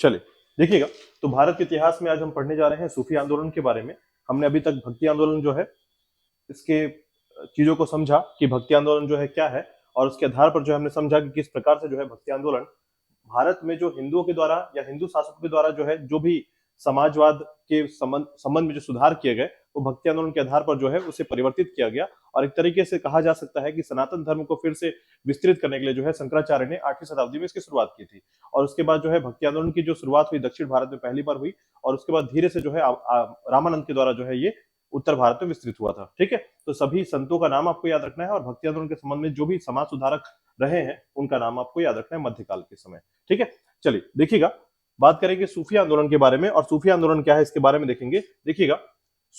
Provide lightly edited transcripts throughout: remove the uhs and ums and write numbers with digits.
चलिए देखिएगा, तो भारत के इतिहास में आज हम पढ़ने जा रहे हैं सूफी आंदोलन के बारे में। हमने अभी तक भक्ति आंदोलन जो है इसके चीजों को समझा कि भक्ति आंदोलन जो है क्या है, और उसके आधार पर जो है हमने समझा कि किस प्रकार से जो है भक्ति आंदोलन भारत में जो हिंदुओं के द्वारा या हिंदू शासकों के द्वारा जो है जो भी समाजवाद के संबंध में जो सुधार किए गए वो भक्ति आंदोलन के आधार पर जो है उसे परिवर्तित किया गया। और एक तरीके से कहा जा सकता है कि सनातन धर्म को फिर से विस्तृत करने के लिए जो है शंकराचार्य ने 8वीं शताब्दी में इसकी शुरुआत की थी। और उसके बाद जो है भक्ति आंदोलन की जो शुरुआत हुई दक्षिण भारत में पहली बार हुई, और उसके बाद धीरे से जो है रामानंद के द्वारा जो है ये उत्तर भारत में विस्तृत हुआ था। ठीक है, तो सभी संतों का नाम आपको याद रखना है, और भक्ति आंदोलन के संबंध में जो भी समाज सुधारक रहे हैं उनका नाम आपको याद रखना है मध्यकाल के समय। ठीक है, चलिए देखिएगा, बात करेंगे सूफी आंदोलन के बारे में, और सूफी आंदोलन क्या है इसके बारे में देखेंगे। देखिएगा,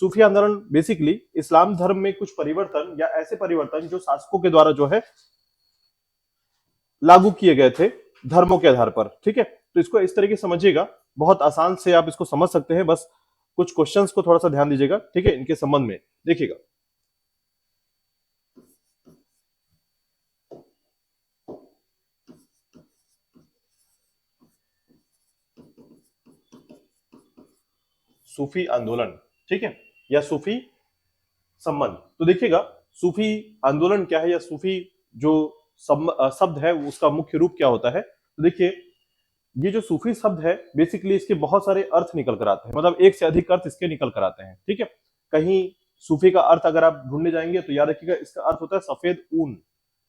सूफी आंदोलन बेसिकली इस्लाम धर्म में कुछ परिवर्तन या ऐसे परिवर्तन जो शासकों के द्वारा जो है लागू किए गए थे धर्मों के आधार पर। ठीक है, तो इसको इस तरीके समझिएगा, बहुत आसान से आप इसको समझ सकते हैं, बस कुछ क्वेश्चंस को थोड़ा सा ध्यान दीजिएगा। ठीक है, इनके संबंध में देखिएगा, सूफी आंदोलन, ठीक है, या सूफी संबंध। तो देखिएगा, सूफी आंदोलन क्या है या सूफी जो शब्द है उसका मुख्य रूप क्या होता है। तो देखिए, ये जो सूफी शब्द है बेसिकली इसके बहुत सारे अर्थ निकल कर आते हैं, मतलब एक से अधिक अर्थ इसके निकल कर आते हैं। ठीक है, कहीं सूफी का अर्थ अगर आप ढूंढने जाएंगे तो याद रखिएगा इसका अर्थ होता है सफेद ऊन।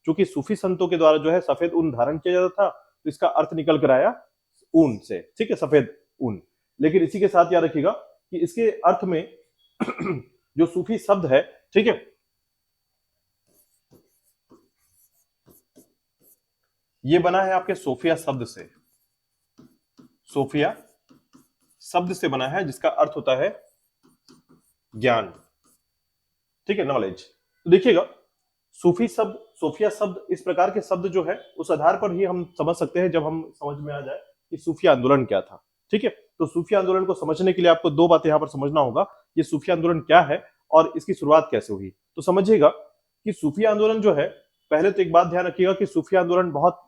क्योंकि सूफी संतों के द्वारा जो है सफेद ऊन धारण किया जाता था, तो इसका अर्थ निकल कर आया ऊन से। ठीक है, सफेद ऊन। लेकिन इसी के साथ याद रखिएगा कि इसके अर्थ में जो सूफी शब्द है, ठीक है, ये बना है आपके सोफिया शब्द से। सोफिया शब्द से बना है जिसका अर्थ होता है ज्ञान। ठीक है, नॉलेज। तो देखिएगा, सूफी शब्द, सोफिया शब्द, इस प्रकार के शब्द जो है उस आधार पर ही हम समझ सकते हैं जब हम समझ में आ जाए कि सूफी आंदोलन क्या था। ठीक है, तो सूफी आंदोलन को समझने के लिए आपको दो बातें यहां पर समझना होगा, ये सूफी आंदोलन क्या है और इसकी शुरुआत कैसे हुई। तो समझिएगा कि सूफी आंदोलन जो है, पहले तो एक बात ध्यान रखिएगा कि सूफी आंदोलन बहुत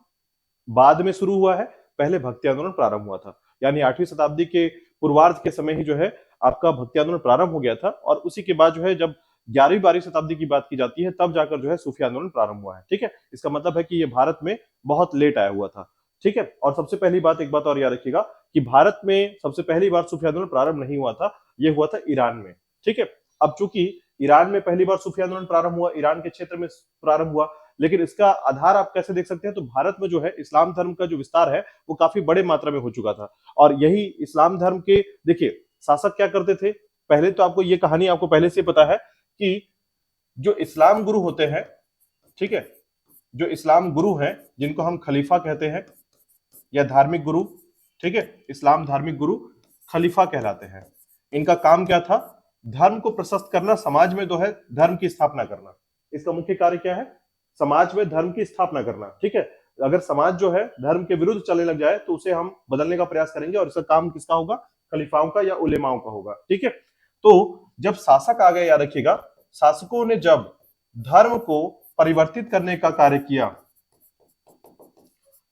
बाद में शुरू हुआ है, पहले भक्ति आंदोलन प्रारंभ हुआ था। यानी 8वीं शताब्दी के पूर्वार्ध के समय ही जो है आपका भक्ति आंदोलन प्रारंभ हो गया था, और उसी के बाद जो है जब 11वीं 12वीं शताब्दी की बात की जाती है तब जाकर जो है सूफी आंदोलन प्रारंभ हुआ है। ठीक है, इसका मतलब है कि ये भारत में बहुत लेट आया हुआ था। ठीक है, और सबसे पहली बात, एक बात और याद रखिएगा कि भारत में सबसे पहली बार सूफी आंदोलन प्रारंभ नहीं हुआ था, ये हुआ था ईरान में। ठीक है, अब चूंकि ईरान में पहली बार सूफी आंदोलन प्रारंभ हुआ, ईरान के क्षेत्र में प्रारंभ हुआ, लेकिन इसका आधार आप कैसे देख सकते हैं, तो भारत में जो है इस्लाम धर्म का जो विस्तार है वो काफी बड़े मात्रा में हो चुका था। और यही इस्लाम धर्म के, देखिए, शासक क्या करते थे, पहले तो आपको ये कहानी आपको पहले से पता है कि जो इस्लाम गुरु होते हैं, ठीक है, जो इस्लाम गुरु हैं जिनको हम खलीफा कहते हैं या धार्मिक गुरु, ठीक है, इस्लाम धार्मिक गुरु खलीफा कहलाते हैं। इनका काम क्या था, धर्म को प्रशस्त करना, समाज में जो है धर्म की स्थापना करना। इसका मुख्य कार्य क्या है, समाज में धर्म की स्थापना करना। ठीक है, अगर समाज जो है धर्म के विरुद्ध चलने लग जाए तो उसे हम बदलने का प्रयास करेंगे, और इसका काम किसका होगा, खलीफाओं का या उलेमाओं का होगा। ठीक है, तो जब शासक आ गए, याद रखिएगा, शासकों ने जब धर्म को परिवर्तित करने का कार्य किया,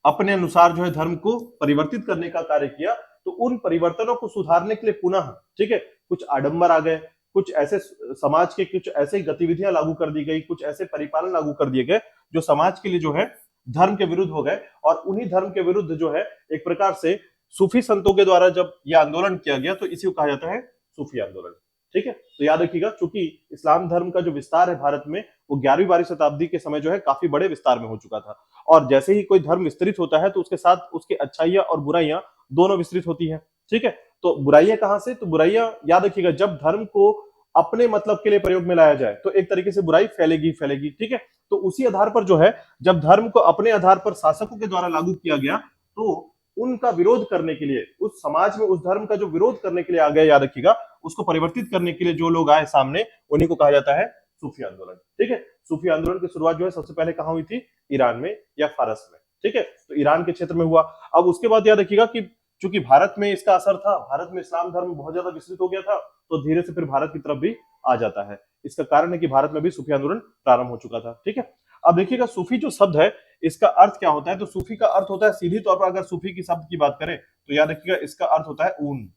अपने अनुसार जो है धर्म को परिवर्तित करने का कार्य किया, तो उन परिवर्तनों को सुधारने के लिए पुनः, ठीक है, कुछ आडंबर आ गए, कुछ ऐसे समाज के कुछ ऐसे गतिविधियां लागू कर दी गई, कुछ ऐसे परिपालन लागू कर दिए गए जो समाज के लिए जो है धर्म के विरुद्ध हो गए। और उन्हीं धर्म के विरुद्ध जो है एक प्रकार से सूफी संतों के द्वारा जब यह आंदोलन किया गया तो इसी को कहा जाता है सूफी आंदोलन। ठीक है, तो याद रखिएगा, चूंकि इस्लाम धर्म का जो विस्तार है भारत में वो 11वीं 12वीं शताब्दी के समय जो है काफी बड़े विस्तार में हो चुका था। और जैसे ही कोई धर्म विस्तृत होता है तो उसके साथ उसकी अच्छाइयां और बुराइयां दोनों विस्तृत होती हैं। ठीक है, तो बुराइयां कहां से, तो बुराइयां याद रखिएगा जब धर्म को अपने मतलब के लिए प्रयोग में लाया जाए तो एक तरीके से बुराई फैलेगी फैलेगी। ठीक है, तो उसी आधार पर जो है जब धर्म को अपने आधार पर शासकों के द्वारा लागू किया गया तो उनका विरोध करने के लिए, उस समाज में उस धर्म का जो विरोध करने के लिए आ गया, याद रखिएगा, उसको परिवर्तित करने के लिए जो लोग आए सामने, उन्हीं को कहा जाता है सूफी आंदोलन। ठीक है, सूफी आंदोलन की शुरुआत जो है सबसे पहले कहां हुई थी, ईरान में या फारस में। ठीक है, तो ईरान के क्षेत्र में हुआ। अब उसके बाद याद रखिएगा कि चूंकि भारत में इसका असर था, भारत में इस्लाम धर्म बहुत ज्यादा विस्तृत हो गया था, तो धीरे से फिर भारत की तरफ भी आ जाता है। इसका कारण है कि भारत में भी सूफी आंदोलन प्रारंभ हो चुका था। ठीक है, अब देखिएगा सूफी जो शब्द है इसका अर्थ क्या होता है, तो सूफी का अर्थ होता है, सीधी तौर पर अगर सूफी की शब्द की बात करें तो याद रखिएगा इसका अर्थ होता है ऊन।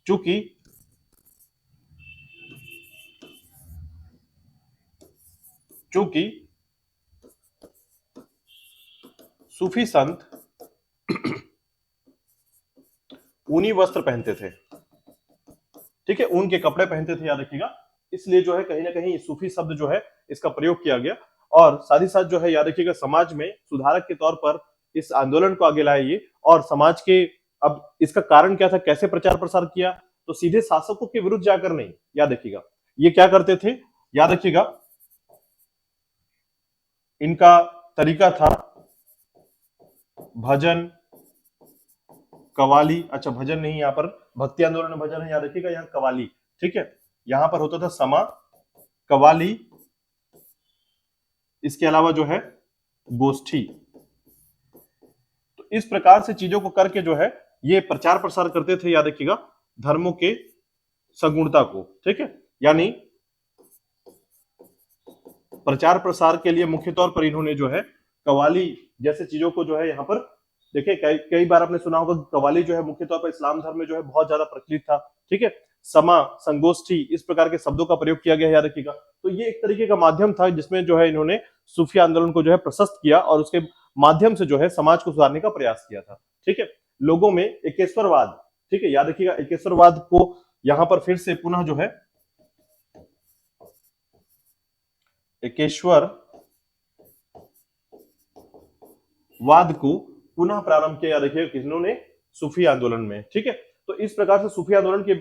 चूंकि सूफी संत ऊनी वस्त्र पहनते थे, ठीक है, ऊन के कपड़े पहनते थे, याद रखिएगा, इसलिए जो है कहीं ना कहीं सूफी शब्द जो है इसका प्रयोग किया गया। और साथ ही साथ जो है याद रखिएगा समाज में सुधारक के तौर पर इस आंदोलन को आगे लाए ये। और समाज के, अब इसका कारण क्या था, कैसे प्रचार प्रसार किया, तो सीधे शासकों के विरुद्ध जाकर नहीं, याद रखिएगा ये क्या करते थे, याद रखिएगा इनका तरीका था भजन कवाली, अच्छा भजन नहीं, यहाँ पर भक्ति आंदोलन में भजन है, याद रखिएगा यहाँ कवाली, ठीक है, यहां पर होता था समा, कवाली, इसके अलावा जो है गोष्ठी। तो इस प्रकार से चीजों को करके जो है ये प्रचार प्रसार करते थे, याद रखिएगा धर्मों के सगुणता को, ठीक है, यानी प्रचार प्रसार के लिए मुख्य तौर पर इन्होंने जो है कवाली जैसे चीजों को जो है यहाँ पर देखिए, कई बार आपने सुना होगा कवाली जो है मुख्य तौर पर इस्लाम धर्म में जो है बहुत ज्यादा प्रचलित था, ठीक है, समा, संगोष्ठी, इस प्रकार के शब्दों का प्रयोग किया गया, याद रखिएगा। तो ये एक तरीके का माध्यम था जिसमें जो है इन्होंने सूफी आंदोलन को जो है प्रशस्त किया और उसके माध्यम से जो है समाज को सुधारने का प्रयास किया था, ठीक है। लोगों में एकेश्वरवाद, ठीक है, याद रखिएगा एकेश्वरवाद को यहां पर फिर से पुनः जो है एकेश्वरवाद को पुनः प्रारंभ किया, याद रखिएगा किन्होंने, सूफी आंदोलन में, ठीक है। तो इस प्रकार से सूफी आंदोलन के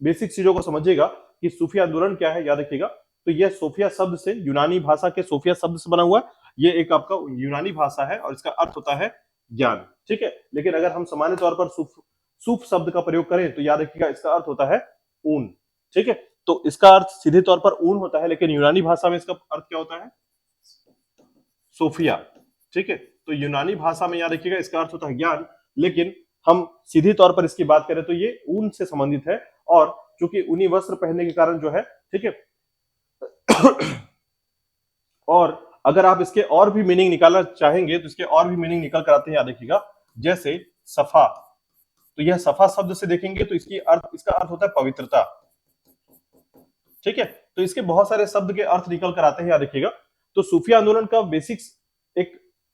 बेसिक चीजों को समझिएगा कि सूफी आंदोलन क्या है, याद रखिएगा। तो यह सोफिया शब्द से, यूनानी भाषा के सोफिया शब्द से बना हुआ है, ये एक आपका यूनानी भाषा है और इसका अर्थ होता है ज्ञान, ठीक है। लेकिन अगर हम सामान्य तौर पर सूफ शब्द का प्रयोग करें तो याद रखिएगा इसका अर्थ होता है ऊन, ठीक है। तो इसका अर्थ सीधे तौर पर ऊन होता है, लेकिन यूनानी भाषा में इसका अर्थ क्या होता है, सोफिया, ठीक है। तो यूनानी भाषा में याद रखिएगा इसका अर्थ होता है ज्ञान, लेकिन हम सीधी तौर पर इसकी बात करें तो ये ऊन से संबंधित है। और चूंकि ऊनी वस्त्र पहनने के कारण जो है, ठीक है, और अगर आप इसके और भी मीनिंग निकालना चाहेंगे तो इसके और भी मीनिंग निकल कर आते हैं, याद रखिएगा, जैसे सफा, तो यह सफा शब्द से देखेंगे तो इसका अर्थ होता है पवित्रता, ठीक है। तो इसके बहुत सारे शब्द के अर्थ निकल कर आते हैं, याद रखिएगा। तो सूफी आंदोलन का बेसिक्स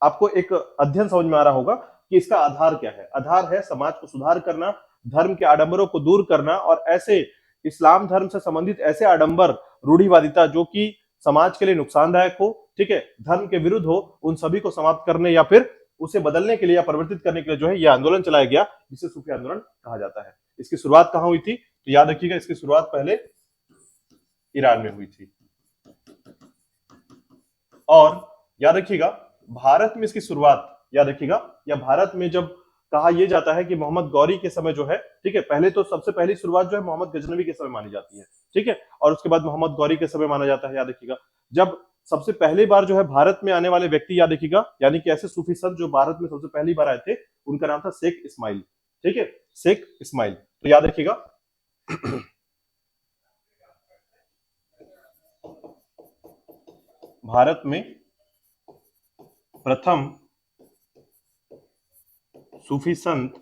आपको एक अध्ययन समझ में आ रहा होगा कि इसका आधार क्या है। आधार है समाज को सुधार करना, धर्म के आडंबरों को दूर करना और ऐसे इस्लाम धर्म से संबंधित ऐसे आडंबर, रूढ़िवादिता जो कि समाज के लिए नुकसानदायक हो, ठीक है, धर्म के विरुद्ध हो, उन सभी को समाप्त करने या फिर उसे बदलने के लिए या परिवर्तित करने के लिए जो है यह आंदोलन चलाया गया, जिसे सूफी आंदोलन कहा जाता है। इसकी शुरुआत कहां हुई थी, तो याद रखिएगा इसकी शुरुआत पहले ईरान में हुई थी और याद रखिएगा भारत में इसकी शुरुआत, याद रखिएगा, या भारत में जब कहा यह जाता है कि मोहम्मद गौरी के समय जो है, ठीक है, पहले तो सबसे पहली शुरुआत जो है मोहम्मद गजनवी के समय मानी जाती है, ठीक है, और उसके बाद मोहम्मद गौरी के समय माना जाता है, याद रखिएगा। जब सबसे पहली बार जो है भारत में आने वाले व्यक्ति, याद रखिएगा, यानी कि ऐसे सूफी संत जो भारत में सबसे पहली बार आए थे, उनका नाम था शेख इस्माइल, ठीक है, शेख इस्माइल। तो याद रखिएगा भारत में प्रथम सूफी संत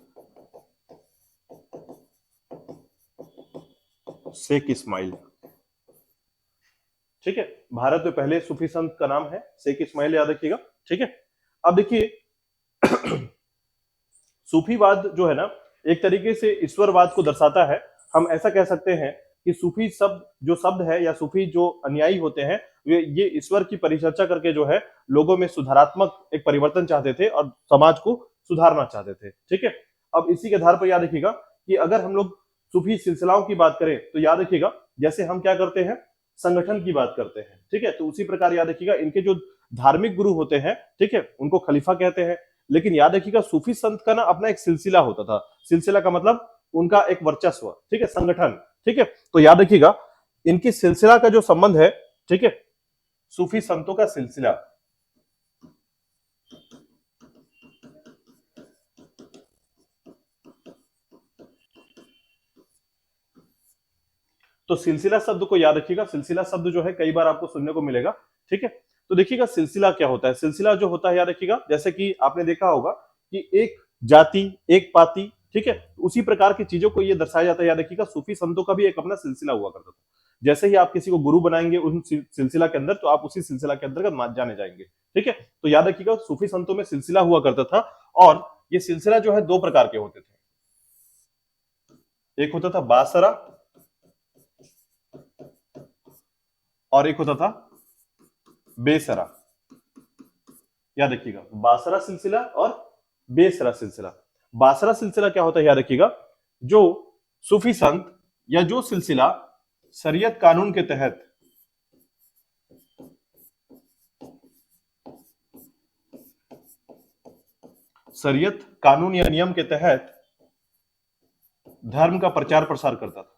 शेख इस्माइल, ठीक है, भारत में पहले सूफी संत का नाम है शेख इस्माइल, याद रखिएगा, ठीक है। अब देखिए सूफीवाद जो है ना एक तरीके से ईश्वरवाद को दर्शाता है। हम ऐसा कह सकते हैं कि सूफी जो शब्द है या सूफी जो अनुयायी होते हैं ये ईश्वर की परिचर्चा करके जो है लोगों में सुधारात्मक एक परिवर्तन चाहते थे और समाज को सुधारना चाहते थे, ठीक है। अब इसी के आधार पर याद रखिएगा कि अगर हम लोग सूफी सिलसिलाओं की बात करें तो याद रखिएगा जैसे हम क्या करते हैं, संगठन की बात करते हैं, ठीक है, तो उसी प्रकार याद रखिएगा इनके जो धार्मिक गुरु होते हैं, ठीक है, उनको खलीफा कहते हैं। लेकिन याद रखिएगा सूफी संत का ना अपना एक सिलसिला होता था, सिलसिला का मतलब उनका एक वर्चस्व, ठीक है, संगठन, ठीक है। तो याद रखिएगा इनकी सिलसिला का जो संबंध है, ठीक है, सूफी संतों का सिलसिला, तो सिलसिला शब्द को याद रखिएगा। सिलसिला शब्द जो है कई बार आपको सुनने को मिलेगा, ठीक है। तो देखिएगा सिलसिला क्या होता है, सिलसिला जो होता है याद रखिएगा, जैसे कि आपने देखा होगा कि एक जाति, एक पाती, ठीक है। उसी प्रकार की चीजों को ये दर्शाया जाता है। याद रखिएगा सूफी संतों का भी एक अपना सिलसिला हुआ करता था। जैसे ही आप किसी को गुरु बनाएंगे उन सिलसिला के अंदर, तो आप उसी सिलसिला के अंतर्गत जाने जाएंगे, ठीक है। तो याद रखिएगा सूफी संतों में सिलसिला हुआ करता था, और ये सिलसिला जो है दो प्रकार के होते थे। एक होता था बासरा और एक होता था बेसरा। याद रखिएगा बासरा सिलसिला और बेसरा सिलसिला। बासरा सिलसिला क्या होता है, याद रखिएगा, जो सूफी संत या जो सिलसिला शरीयत कानून के तहत शरीयत कानून या नियम के तहत धर्म का प्रचार प्रसार करता था,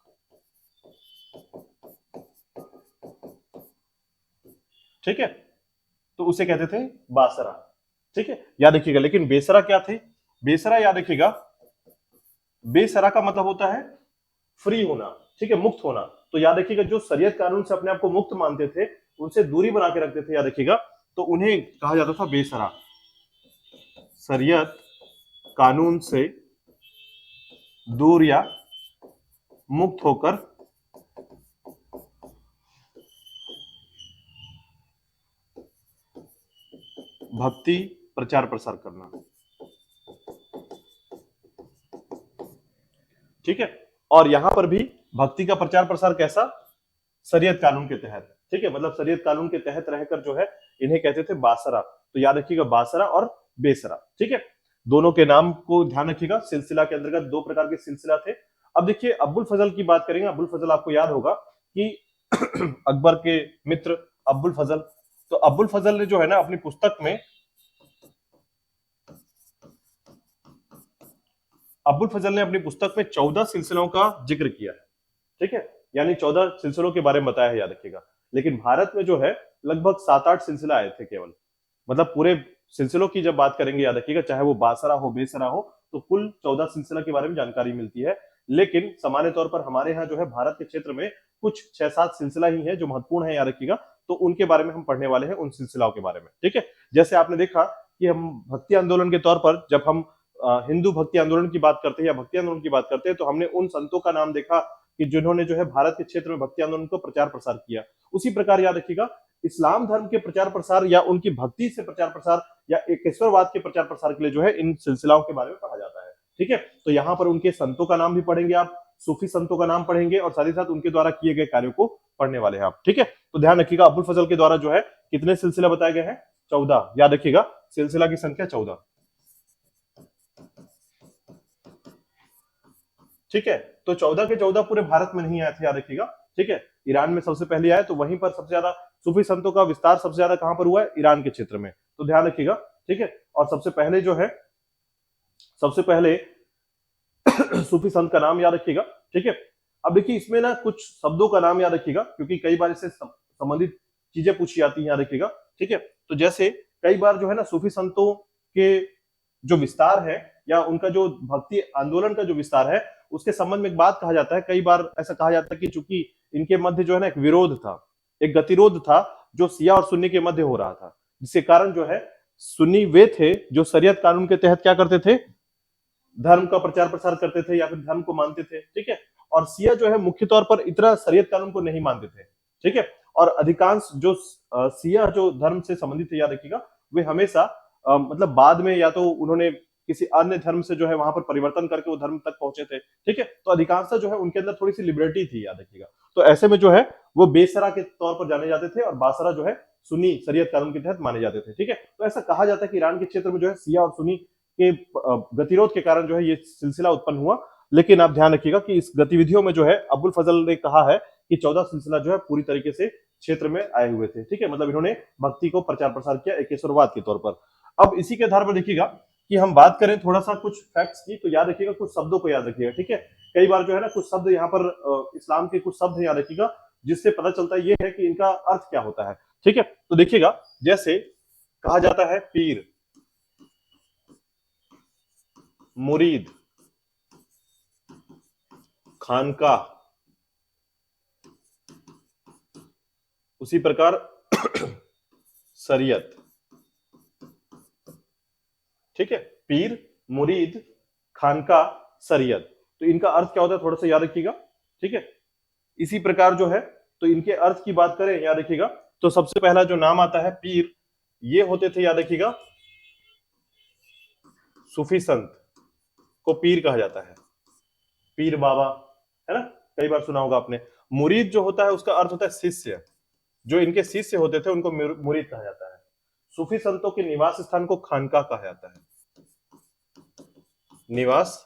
ठीक है, तो उसे कहते थे बासरा, ठीक है। याद रखिएगा लेकिन बेसरा क्या थे? बेसरा याद रखिएगा, बेसरा का मतलब होता है फ्री होना, ठीक है, मुक्त होना। तो याद रखिएगा जो शरीयत कानून से अपने आप को मुक्त मानते थे, उनसे दूरी बना के रखते थे, याद रखिएगा, तो उन्हें कहा जाता था बेसरा। शरीयत कानून से दूर या मुक्त होकर भक्ति प्रचार प्रसार करना, ठीक है। और यहां पर भी भक्ति का प्रचार प्रसार कैसा? शरीयत कानून के तहत, ठीक है, मतलब शरीयत कानून के तहत रहकर जो है इन्हें कहते थे बासरा। तो याद रखिएगा बासरा और बेसरा, ठीक है, दोनों के नाम को ध्यान रखिएगा। सिलसिला के अंतर्गत दो प्रकार के सिलसिला थे। अब देखिए अब्बुल फजल की बात करेंगे। अब्बुल फजल आपको याद होगा कि अकबर के मित्र अब्बुल फजल, तो अब्बुल फजल ने जो है ना अपनी पुस्तक में, अब्बुल फजल ने अपनी पुस्तक में 14 सिलसिलों का जिक्र किया है, ठीक है, यानी 14 सिलसिलों के बारे में बताया है, याद रखिएगा। लेकिन भारत में जो है लगभग 7-8 सिलसिला आए थे केवल, मतलब पूरे सिलसिलों की जब बात करेंगे, याद रखिएगा, चाहे वो बासरा हो बेसरा हो, तो कुल 14 सिलसिला के बारे में जानकारी मिलती है। लेकिन सामान्य तौर पर हमारे यहाँ जो है भारत के क्षेत्र में कुछ 6-7 सिलसिला ही है जो महत्वपूर्ण है, याद रखिएगा। तो उनके बारे में हम पढ़ने वाले हैं, उन सिलसिलाओं के बारे में, ठीक है। जैसे आपने देखा कि हम भक्ति आंदोलन के तौर पर जब हम हिंदू भक्ति आंदोलन की बात करते हैं या भक्ति आंदोलन की बात करते हैं, तो हमने उन संतों का नाम देखा कि जिन्होंने जो है भारत के क्षेत्र में भक्ति आंदोलन को प्रचार प्रसार किया। उसी प्रकार याद रखिएगा इस्लाम धर्म के प्रचार प्रसार या उनकी भक्ति से प्रचार प्रसार या एकेश्वरवाद के प्रचार प्रसार के लिए जो है इन सिलसिलाओं के बारे में पढ़ा जाता है, ठीक है। तो यहाँ पर उनके संतों का नाम भी पढ़ेंगे आप, सूफी संतों का नाम पढ़ेंगे, और साथ ही साथ उनके द्वारा किए गए कार्यों को पढ़ने वाले हैं आप, ठीक है। तो ध्यान रखिएगा अब्बुल फजल के द्वारा जो है कितने सिलसिले बताए गए हैं? 14। याद रखिएगा सिलसिला की संख्या 14, ठीक है। तो 14 के 14 पूरे भारत में नहीं आए थे, याद रखिएगा, ठीक है। ईरान में सबसे पहले आए, तो वहीं पर सबसे ज्यादा सूफी संतों का विस्तार सबसे ज्यादा कहां पर हुआ है? ईरान के क्षेत्र में। तो ध्यान रखिएगा, ठीक है। और सबसे पहले जो है, सबसे पहले सूफी संत का नाम याद रखिएगा, ठीक है। अब देखिए इसमें ना कुछ शब्दों का नाम याद रखिएगा, क्योंकि कई बार इससे संबंधित चीजें पूछी जाती हैं, याद रखिएगा, ठीक है। तो जैसे कई बार जो है ना सूफी संतों के जो विस्तार है या उनका जो भक्ति आंदोलन का जो विस्तार है, उसके संबंध में एक बात कहा जाता है, कई बार ऐसा कहा जाता है कि चूंकि इनके मध्य जो है ना एक विरोध था, एक गतिरोध था जो शिया और सुन्नी के मध्य हो रहा था, जिसके कारण जो है सुन्नी वे थे जो शरीयत कानून के तहत क्या करते थे? धर्म का प्रचार प्रसार करते थे या फिर धर्म को मानते थे, ठीक है। और शिया जो है मुख्य तौर पर इतना शरीयत कानून को नहीं मानते थे, ठीक है। और अधिकांश जो शिया जो धर्म से संबंधित थे, याद रखिएगा, वे हमेशा मतलब बाद में या तो उन्होंने किसी अन्य धर्म से जो है वहां पर परिवर्तन करके वो धर्म तक पहुंचे थे, ठीक है। तो अधिकांशतः जो है उनके अंदर थोड़ी सी लिबर्टी थी, याद रखिएगा। तो ऐसे में जो है वो बेसरा के तौर पर जाने जाते थे और बासरा जो है सुन्नी शरीयत कानून के तहत माने जाते थे, ठीक है। तो ऐसा कहा जाता है कि ईरान के क्षेत्र में जो है शिया और सुन्नी के गतिरोध के कारण जो है ये सिलसिला उत्पन्न हुआ। लेकिन आप ध्यान रखिएगा कि इस गतिविधियों में जो है अब्बुल फजल ने कहा है कि 14 सिलसिला जो है पूरी तरीके से क्षेत्र में आए हुए थे, ठीक है। मतलब इन्होंने भक्ति को प्रचार प्रसार किया एकेश्वरवाद के तौर पर। अब इसी के आधार पर देखिएगा कि हम बात करें थोड़ा सा कुछ फैक्ट्स की, तो याद रखिएगा कुछ शब्दों को याद रखिएगा, ठीक है। कई बार जो है ना कुछ शब्द यहाँ पर इस्लाम के कुछ शब्द याद रखिएगा जिससे पता चलता है ये है कि इनका अर्थ क्या होता है, ठीक है। तो देखिएगा जैसे कहा जाता है पीर, मुरीद, खानकाह, उसी प्रकार शरीयत, ठीक है। पीर, मुरीद, खानका, शरीयत। तो इनका अर्थ क्या होता है थोड़ा सा याद रखिएगा, ठीक है। इसी प्रकार जो है तो इनके अर्थ की बात करें, याद रखिएगा, तो सबसे पहला जो नाम आता है पीर, ये होते थे, याद रखिएगा, सूफी संत को पीर कहा जाता है, पीर बाबा, है ना, कई बार सुना होगा आपने। मुरीद जो होता है उसका अर्थ होता है शिष्य, जो इनके शिष्य होते थे उनको मुरीद कहा जाता है। सूफी संतों के निवास स्थान को खानका कहा जाता है, निवास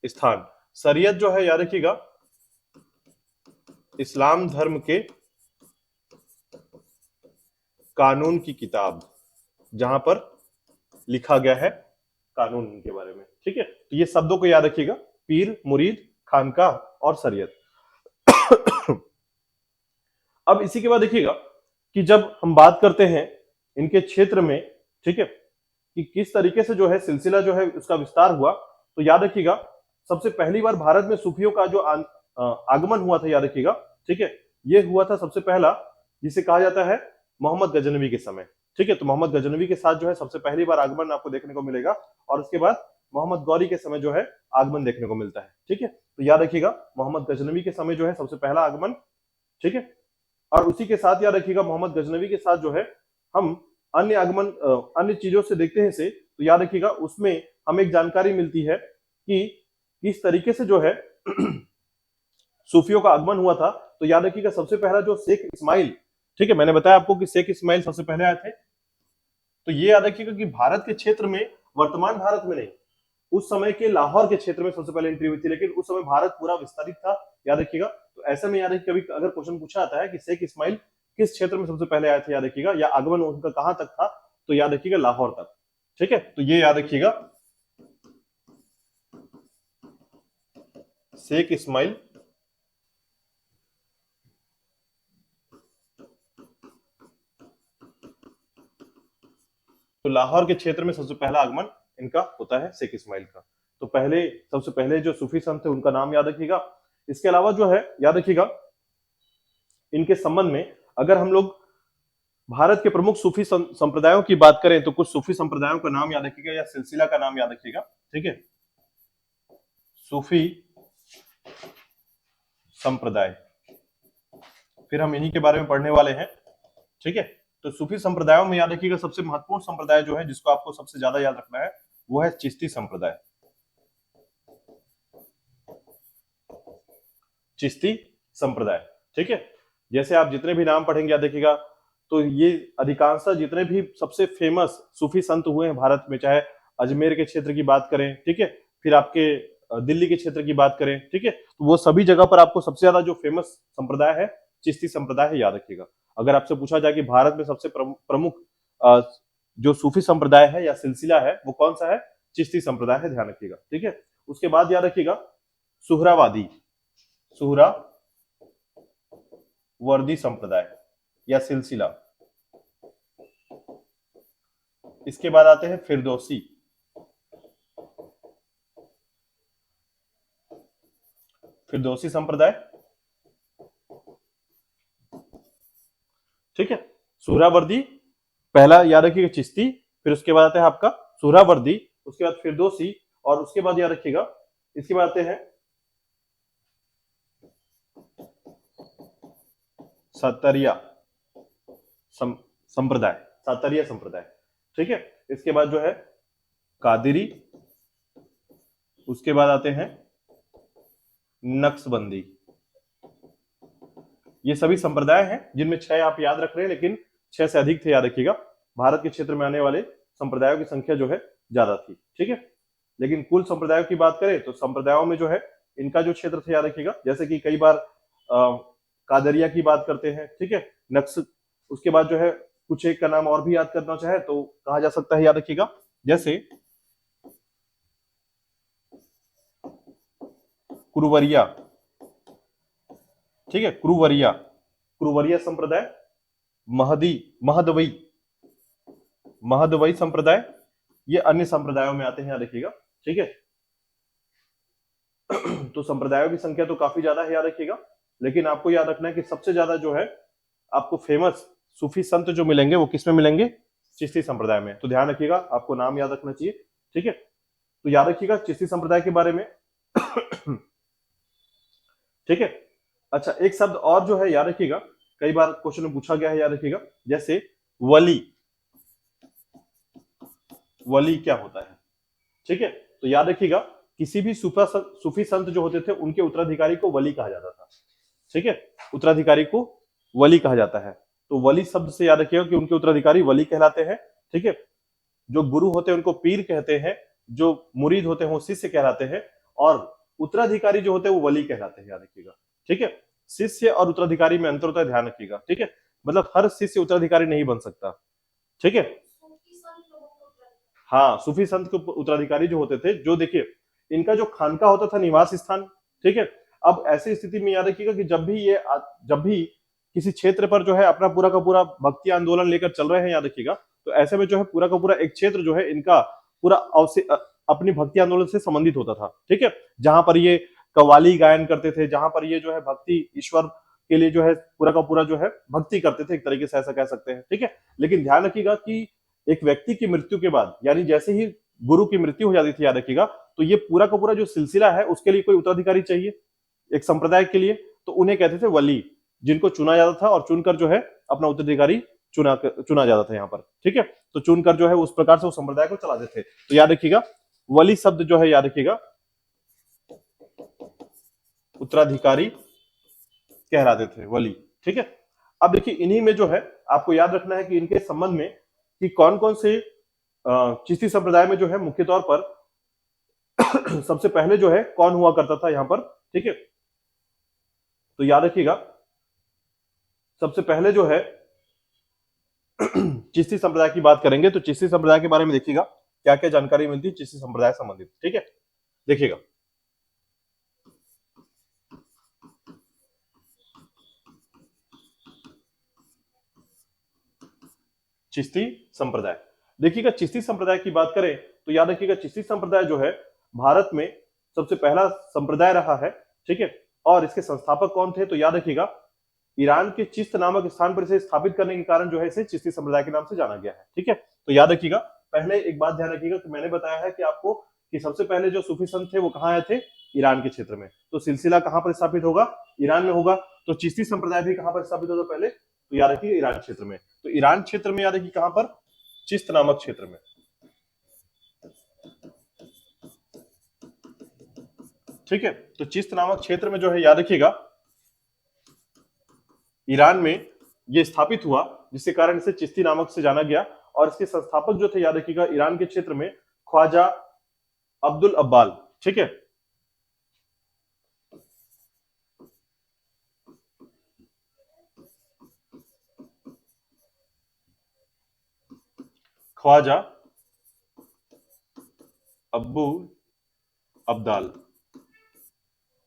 स्थान। शरीयत जो है, याद रखिएगा, इस्लाम धर्म के कानून की किताब, जहां पर लिखा गया है कानून के बारे में, ठीक है। तो ये शब्दों को याद रखिएगा, पीर, मुरीद, खानका और शरीयत। अब इसी के बाद देखिएगा कि जब हम बात करते हैं इनके क्षेत्र में, ठीक है, कि किस तरीके से जो है सिलसिला जो है उसका विस्तार हुआ, तो याद रखिएगा सबसे पहली बार भारत में सूफियों का जो आगमन हुआ था, याद रखिएगा, ठीक है, ये हुआ था सबसे पहला, जिसे कहा जाता है मोहम्मद गजनवी के समय, ठीक है। तो मोहम्मद गजनवी के साथ जो है सबसे पहली बार आगमन आपको देखने को मिलेगा, और उसके बाद मोहम्मद गौरी के समय जो है आगमन देखने को मिलता है, ठीक है। तो याद रखिएगा मोहम्मद गजनवी के समय जो है सबसे पहला आगमन, ठीक है। और उसी के साथ याद रखिएगा मोहम्मद गजनवी के साथ जो है हम अन्य आगमन अन्य चीजों से देखते हैं इसे, तो याद रखिएगा उसमें हमें एक जानकारी मिलती है कि किस तरीके से जो है सूफियों का आगमन हुआ था। तो याद रखिएगा सबसे पहला जो शेख इस्माइल, ठीक है, मैंने बताया आपको कि शेख इस्माइल सबसे पहले आए थे। तो ये याद रखिएगा कि भारत के क्षेत्र में, वर्तमान भारत में नहीं, उस समय के लाहौर के क्षेत्र में सबसे पहले एंट्री हुई थी, लेकिन उस समय भारत पूरा विस्तारित था, याद रखिएगा। तो ऐसे में याद रखिए, कभी अगर क्वेश्चन पूछा आता है कि शेख इस्माइल किस क्षेत्र में सबसे पहले आए थे, याद रखिएगा, या आगमन उनका कहां तक था, तो याद रखिएगा लाहौर तक, ठीक है। तो ये याद रखिएगा शेख इस्माइल तो लाहौर के क्षेत्र में सबसे पहला आगमन इनका होता है, शेख इस्माइल का। तो पहले सबसे पहले जो सूफी संत थे उनका नाम याद रखिएगा। इसके अलावा जो है याद रखिएगा इनके संबंध में अगर हम लोग भारत के प्रमुख सूफी संप्रदायों की बात करें, तो कुछ सूफी संप्रदायों का नाम याद रखिएगा, या सिलसिला का नाम याद रखिएगा, ठीक है। सूफी संप्रदाय, फिर हम इन्हीं के बारे में पढ़ने वाले हैं, ठीक है। तो सूफी संप्रदायों में याद रखिएगा सबसे महत्वपूर्ण संप्रदाय जो है, जिसको आपको सबसे ज्यादा याद रखना है, वो है चिश्ती संप्रदाय। चिश्ती संप्रदाय, ठीक है। जैसे आप जितने भी नाम पढ़ेंगे याद रखिएगा, तो ये अधिकांशतः जितने भी सबसे फेमस सूफी संत हुए हैं भारत में, चाहे अजमेर के क्षेत्र की बात करें, ठीक है, फिर आपके दिल्ली के क्षेत्र की बात करें, ठीक है, तो वो सभी जगह पर आपको सबसे ज्यादा जो फेमस संप्रदाय है चिश्ती संप्रदाय है, याद रखिएगा। अगर आपसे पूछा जाए कि भारत में सबसे प्रमुख जो सूफी संप्रदाय है या सिलसिला है वो कौन सा है, चिश्ती संप्रदाय है, ध्यान रखिएगा, ठीक है। उसके बाद याद रखिएगा सुहरावादी, सुहरावर्दी संप्रदाय या सिलसिला। इसके बाद आते हैं फिरदौसी, फिरदौसी संप्रदाय, ठीक है। सुहरावर्दी पहला याद रखिएगा चिश्ती, फिर उसके बाद आता है आपका सुहरावर्दी, उसके बाद फिरदौसी, और उसके बाद याद रखिएगा इसके बाद आते हैं सातरिया संप्रदाय, सातरिया संप्रदाय, ठीक है। इसके बाद जो है कादिरी, उसके बाद आते हैं नक्शबंदी। ये सभी संप्रदाय हैं जिनमें 6 आप याद रख रहे हैं, लेकिन 6 से अधिक थे, याद रखिएगा। भारत के क्षेत्र में आने वाले संप्रदायों की संख्या जो है ज्यादा थी, ठीक है। लेकिन कुल संप्रदायों की बात करें तो संप्रदायों में जो है इनका जो क्षेत्र था, याद रखिएगा, जैसे कि कई बार कादरिया की बात करते हैं, ठीक है, नक्श, उसके बाद जो है कुछ एक का नाम और भी याद करना चाहे तो कहा जा सकता है, याद रखिएगा, जैसे कुरुवरिया, ठीक है, कुरुवरिया, कुरुवरिया संप्रदाय, महदवई, महदवई संप्रदाय, ये अन्य संप्रदायों में आते हैं, याद रखिएगा, ठीक है। तो संप्रदायों की संख्या तो काफी ज्यादा है, याद रखिएगा, लेकिन आपको याद रखना है कि सबसे ज्यादा जो है आपको फेमस सूफी संत जो मिलेंगे वो किसमें मिलेंगे, चिश्ती संप्रदाय में। तो ध्यान रखिएगा, आपको नाम याद रखना चाहिए, ठीक है। तो याद रखिएगा चिश्ती संप्रदाय के बारे में। ठीक है। अच्छा, एक शब्द और जो है याद रखिएगा, कई बार क्वेश्चन में पूछा गया है, याद रखिएगा, जैसे वली। वली क्या होता है? ठीक है, तो याद रखिएगा किसी भी सूफी संत जो होते थे उनके उत्तराधिकारी को वली कहा जाता था। ठीक है, उत्तराधिकारी को वली कहा जाता है। तो वली शब्द से याद रखिएगा कि उनके उत्तराधिकारी वली कहलाते हैं। ठीक है, जो गुरु होते हैं उनको पीर कहते हैं, जो मुरीद होते हैं वो शिष्य कहलाते हैं, और उत्तराधिकारी जो होते हैं वो वली कहलाते हैं, याद रखिएगा। ठीक है, शिष्य और उत्तराधिकारी में अंतर होता है, ध्यान रखिएगा। ठीक है, मतलब हर शिष्य उत्तराधिकारी नहीं बन सकता। ठीक है, हाँ, सूफी संत के उत्तराधिकारी जो होते थे, जो देखिए इनका जो खानका होता था, निवास स्थान। ठीक है, अब ऐसी स्थिति में याद रखिएगा कि जब भी किसी क्षेत्र पर जो है अपना पूरा का पूरा भक्ति आंदोलन लेकर चल रहे हैं, याद रखिएगा, तो ऐसे में जो है पूरा का पूरा एक क्षेत्र जो है इनका पूरा अपनी भक्ति आंदोलन से संबंधित होता था। ठीक है, जहां पर ये कव्वाली गायन करते थे, जहां पर ये जो है भक्ति ईश्वर के लिए जो है पूरा का पूरा जो है भक्ति करते थे, एक तरीके से ऐसा कह सकते हैं। ठीक है, लेकिन ध्यान रखिएगा कि एक व्यक्ति की मृत्यु के बाद, यानी जैसे ही गुरु की मृत्यु हो जाती थी, याद रखिएगा, तो ये पूरा का पूरा जो सिलसिला है उसके लिए कोई उत्तराधिकारी चाहिए एक संप्रदाय के लिए, तो उन्हें कहते थे वली, जिनको चुना जाता था और चुनकर जो है अपना उत्तराधिकारी चुना जाता था यहाँ पर। ठीक है, तो चुनकर जो है उस प्रकार से उस संप्रदाय को चलाते थे। तो याद रखिएगा वली शब्द जो है, याद रखिएगा, उत्तराधिकारी कहलाते थे, वली। ठीक है, अब देखिए इन्हीं में जो है आपको याद रखना है कि इनके संबंध में कि कौन कौन से चिश्ती संप्रदाय में जो है मुख्य तौर पर सबसे पहले जो है कौन हुआ करता था यहां पर। ठीक है, तो याद रखिएगा सबसे पहले जो है चिश्ती संप्रदाय की बात करेंगे, तो चिश्ती संप्रदाय के बारे में देखिएगा क्या क्या जानकारी मिलती है चिश्ती संप्रदाय संबंधित। ठीक है, देखिएगा चिश्ती संप्रदाय। देखिएगा चिश्ती संप्रदाय की बात करें तो याद रखिएगा चिश्ती संप्रदाय जो है भारत में सबसे पहला संप्रदाय रहा है। ठीक है, और इसके संस्थापक कौन थे? तो याद रखिएगा ईरान के चिश्त नामक स्थान पर इसे स्थापित करने के कारण जो है इसे चिश्ती संप्रदाय के नाम से जाना गया है। ठीक है, तो याद रखिएगा पहले एक बात ध्यान रखिएगा कि मैंने बताया है कि आपको कि सबसे पहले जो सूफी संत थे वो कहाँ आए थे? ईरान के क्षेत्र में। तो सिलसिला कहां पर स्थापित होगा? ईरान में होगा। तो चिश्ती संप्रदाय भी कहां पर स्थापित होगा पहले? तो याद रखिए ईरान क्षेत्र में। तो ईरान क्षेत्र में याद रखिए कहां पर? चिश्त नामक क्षेत्र में। ठीक है, तो चिश्त नामक क्षेत्र में जो है याद रखिएगा ईरान में ये स्थापित हुआ, जिसके कारण इसे चिश्ती नामक से जाना गया। और इसके संस्थापक जो थे याद रखिएगा ईरान के क्षेत्र में ख्वाजा अब्दुल अब्बाल। ठीक है, ख्वाजा अब्बू अब्दाल।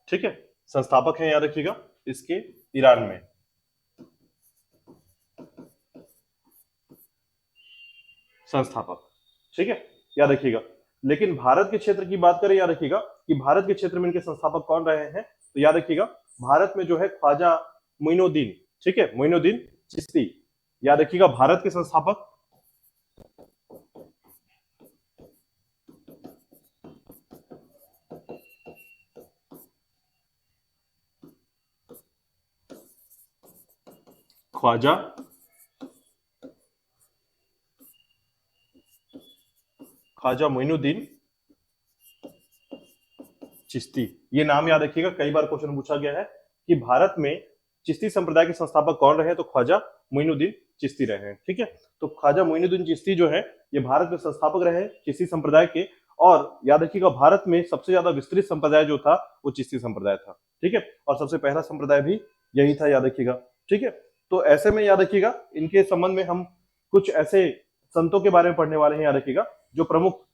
ठीक है, संस्थापक हैं याद रखिएगा इसके ईरान में। संस्थापक। ठीक है, याद रखिएगा। लेकिन भारत के क्षेत्र की बात करें, याद रखिएगा कि भारत के क्षेत्र में इनके संस्थापक कौन रहे हैं? तो याद रखिएगा भारत में जो है ख्वाजा मोइनुद्दीन। ठीक है, मोइनुद्दीन चिश्ती। याद रखिएगा भारत के संस्थापक ख्वाजा मोइनुद्दीन चिश्ती। ये नाम याद रखिएगा, कई बार क्वेश्चन पूछा गया है कि भारत में चिश्ती संप्रदाय के संस्थापक कौन रहे? तो ख्वाजा मोइनुद्दीन चिश्ती रहे हैं। ठीक है, तो ख्वाजा मोइनुद्दीन चिश्ती जो है ये भारत में संस्थापक रहे चिश्ती संप्रदाय के। और याद रखिएगा भारत में सबसे ज्यादा विस्तृत संप्रदाय जो था वो चिश्ती संप्रदाय था। ठीक है, और सबसे पहला संप्रदाय भी यही था, याद रखिएगा। ठीक है, तो ऐसे में याद रखिएगा इनके संबंध में हम कुछ ऐसे संतों के बारे में पढ़ने वाले हैं, याद रखिएगा, जो प्रमुख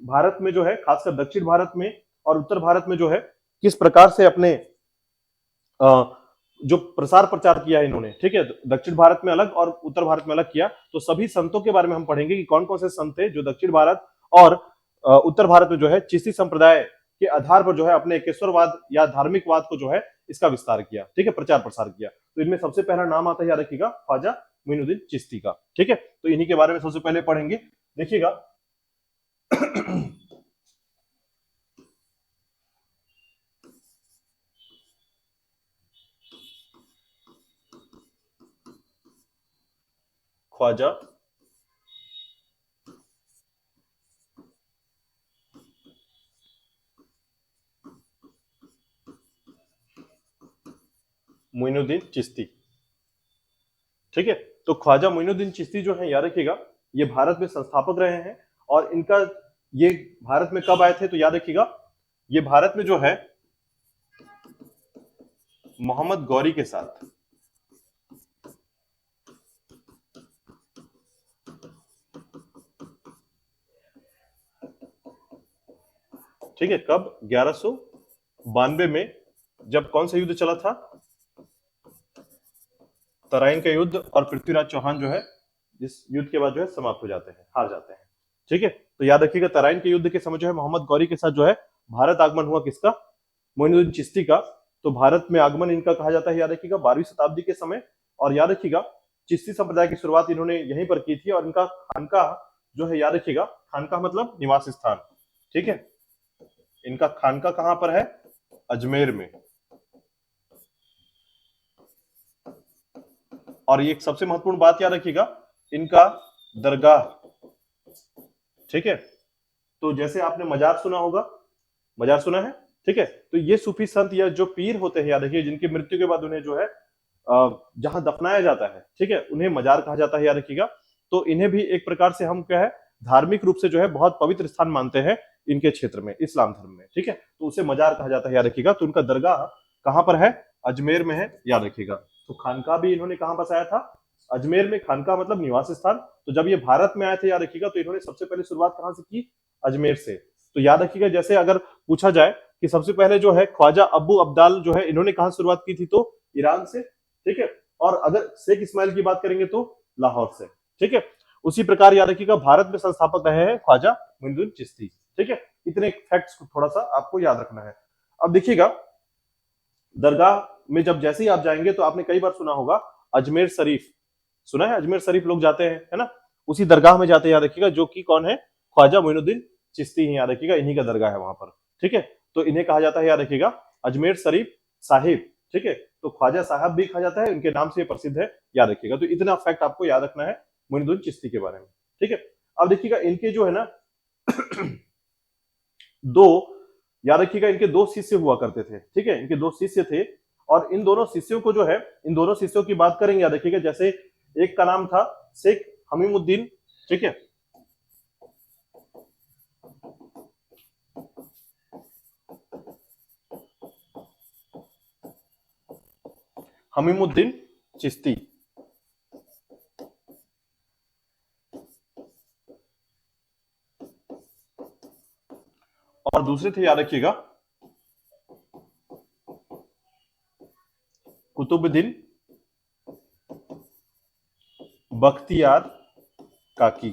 भारत में जो है खासकर दक्षिण भारत में और उत्तर भारत में जो है किस प्रकार से अपने जो प्रसार प्रचार किया है इन्होंने। ठीक है, दक्षिण भारत में अलग और उत्तर भारत में अलग किया। तो सभी संतों के बारे में हम पढ़ेंगे कि कौन कौन से संत थे जो दक्षिण भारत और उत्तर भारत में जो है चिश्ती संप्रदाय के आधार पर जो है अपने एकेश्वरवाद या धार्मिकवाद को जो है इसका विस्तार किया। ठीक है, प्रचार प्रसार किया। तो इनमें सबसे पहला नाम आता है, याद रखिएगा, ख्वाजा मोइनुद्दीन चिश्ती का। ठीक है, तो इन्हीं के बारे में सबसे पहले पढ़ेंगे। देखिएगा ख्वाजा मोइनुद्दीन चिश्ती। ठीक है, तो ख्वाजा मोइनुद्दीन चिश्ती जो है याद रखिएगा, ये भारत में संस्थापक रहे हैं। और इनका ये भारत में कब आए थे तो याद रखिएगा, ये भारत में जो है मोहम्मद गौरी के साथ, ठीक है, कब 1192 में, जब कौन सा युद्ध चला था, तराइन का युद्ध। और पृथ्वीराज चौहान जो है जिस युद्ध के बाद जो है समाप्त हो जाते हैं, हार जाते हैं। ठीक है, तो याद रखिएगा तराइन के युद्ध के समय जो है मोहम्मद गौरी के साथ जो है भारत आगमन हुआ किसका, मोइनुद्दीन चिश्ती का। तो भारत में आगमन इनका कहा जाता है याद रखिएगा 12वीं शताब्दी के समय। और याद रखिएगा चिश्ती संप्रदाय की शुरुआत इन्होंने यहीं पर की थी। और इनका खानकाह जो है याद रखिएगा, खानकाह मतलब निवास स्थान। ठीक है, इनका खानकाह कहां पर है, अजमेर में। और ये एक सबसे महत्वपूर्ण बात याद रखिएगा, इनका दरगाह। ठीक है, तो जैसे आपने मजार सुना होगा, मजार सुना है, ठीक है, तो ये सूफी संत या जो पीर होते हैं याद रखिए, जिनकी मृत्यु के बाद उन्हें जो है जहां दफनाया जाता है, ठीक है, उन्हें मजार कहा जाता है याद रखिएगा। तो इन्हें भी एक प्रकार से हम क्या है, धार्मिक रूप से जो है बहुत पवित्र स्थान मानते हैं इनके क्षेत्र में, इस्लाम धर्म में। ठीक है, तो उसे मजार कहा जाता है याद रखिएगा। तो उनका दरगाह कहां पर है, अजमेर में है, याद रखिएगा। तो खानका भी इन्होंने कहां बसाया था, अजमेर में। खानका मतलब निवास स्थान। तो जब ये भारत में आए थे याद रखिएगा, तो इन्होंने सबसे पहले शुरुआत कहां से की, अजमेर से। तो याद रखिएगा, जैसे अगर पूछा जाए कि सबसे पहले जो है ख्वाजा अबू अब्दाल जो है, इन्होंने कहां शुरुआत की थी, तो ईरान से। ठीक है, और अगर शेख इस्माइल की बात करेंगे तो लाहौर से। ठीक है, उसी प्रकार याद रखिएगा भारत में संस्थापक रहे हैं ख्वाजा मोइनुद्दीन चिश्ती। ठीक है, इतने फैक्ट्स को थोड़ा सा आपको याद रखना है। अब देखिएगा, दरगाह में जब जैसे ही आप जाएंगे तो आपने कई बार सुना होगा अजमेर शरीफ, सुना है, अजमेर शरीफ लोग जाते हैं, है ना, उसी दरगाह में जाते हैं याद रखिएगा, जो कि कौन है, ख्वाजा मोइनुद्दीन चिश्ती ही, याद रखिएगा, इन्हीं का दरगाह है वहां पर। ठीक है, तो इन्हें कहा जाता है याद रखिएगा अजमेर शरीफ साहिब। ठीक है, तो ख्वाजा साहब भी कहा जाता है, इनके नाम से प्रसिद्ध है, याद रखिएगा। तो इतना फैक्ट आपको याद रखना है मोइनुद्दीन चिश्ती के बारे में। ठीक है, अब देखिएगा इनके जो है ना दो, याद रखिएगा इनके दो शिष्य हुआ करते थे। ठीक है, इनके दो शिष्य थे। और इन दोनों शिष्यों को जो है, इन दोनों शिष्यों की बात करेंगे याद रखिएगा, जैसे एक का नाम था शेख हमीमुद्दीन। ठीक है, हमीमुद्दीन चिश्ती। और दूसरे थे याद रखिएगा कुतुबुद्दीन बख्तियार काकी।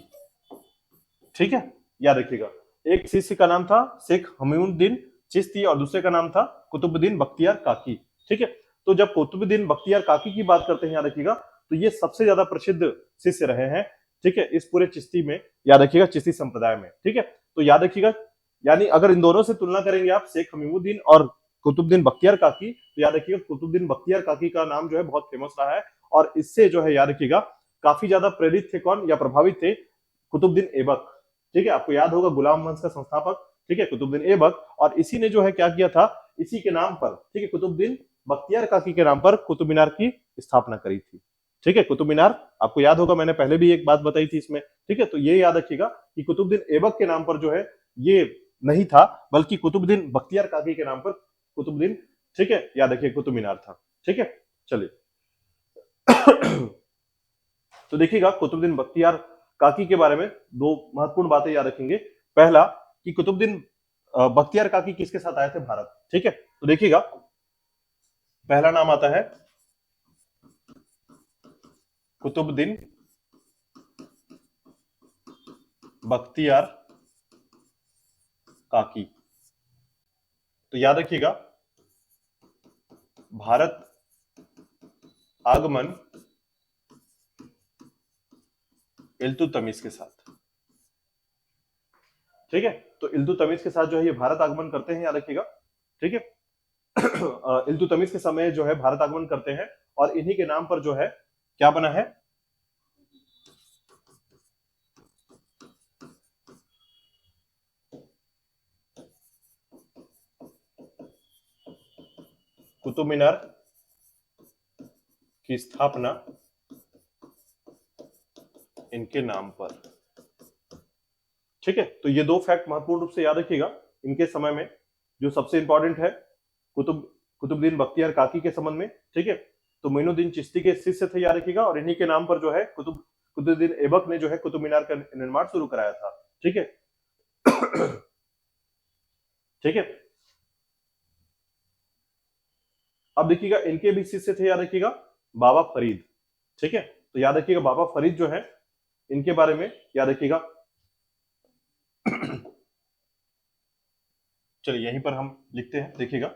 ठीक है, याद रखिएगा, एक शिष्य का नाम था शेख हमीमुद्दीन चिश्ती और दूसरे का नाम था कुतुबुद्दीन बख्तियार काकी। ठीक है, तो जब कुतुबुद्दीन बख्तियार काकी की बात करते हैं याद रखिएगा, तो ये सबसे ज्यादा प्रसिद्ध शिष्य रहे हैं। ठीक है, इस पूरे चिश्ती में, याद रखिएगा, चिश्ती संप्रदाय में। ठीक है, तो याद रखिएगा, यानी अगर इन दोनों से तुलना करेंगे आप, शेख हमीमुद्दीन और कुतुबुद्दीन बख्तियार काकी, तो याद रखिएगा कुतुबुद्दीन बख्तियार काकी का नाम जो है बहुत फेमस रहा है। और इससे जो है याद रखिएगा काफी ज्यादा प्रेरित थे कौन, या प्रभावित थे, कुतुबुद्दीन ऐबक। ठीक है, आपको याद होगा गुलाम वंश का संस्थापक, ठीक है, कुतुबुद्दीन ऐबक। और इसी ने जो है क्या किया था, इसी के नाम पर, ठीक है, कुतुबुद्दीन बख्तियार काकी के नाम पर कुतुब मीनार की स्थापना करी थी। ठीक है, कुतुब मीनार आपको याद होगा, मैंने पहले भी एक बात बताई थी इसमें। ठीक है, तो ये याद रखिएगा कि कुतुबुद्दीन ऐबक के नाम पर जो है ये नहीं था, बल्कि कुतुबुद्दीन बख्तियार काकी के नाम पर कुतुबुद्दीन, ठीक है, याद रखिए, कुतुब मीनार था। ठीक है, चलिए तो देखिएगा कुतुबुद्दीन बख्तियार काकी के बारे में दो महत्वपूर्ण बातें याद रखेंगे। पहला कि कुतुबुद्दीन बख्तियार काकी किसके साथ आए थे, भारत। ठीक है, तो देखिएगा पहला नाम आता है कुतुबुद्दीन बख्तियार काकी। तो याद रखिएगा भारत आगमन इल्तुतमिश के साथ। ठीक है। तो इल्तुतमिश के साथ जो है ये भारत आगमन करते हैं, याद रखिएगा। ठीक है। इल्तुतमिश के समय जो है भारत आगमन करते हैं और इन्हीं के नाम पर जो है क्या बना है, कुतुब मीनार की स्थापना इनके नाम पर। ठीक है। तो ये दो फैक्ट महत्वपूर्ण रूप से याद रखिएगा इनके समय में। जो सबसे इंपॉर्टेंट है कुतुबुद्दीन बख्तियार काकी के संबंध में। ठीक है। तो मोइनुद्दीन चिश्ती के शिष्य थे, याद रखिएगा, और इन्हीं के नाम पर जो है कुतुबुद्दीन ऐबक ने जो है कुतुब मीनार का निर्माण शुरू कराया था। ठीक है। ठीक है। अब देखिएगा इनके भी शिष्य थे, याद रखिएगा, बाबा फरीद। ठीक है। तो याद रखिएगा बाबा फरीद जो है इनके बारे में याद रखिएगा। चलिए यहीं पर हम लिखते हैं, देखिएगा,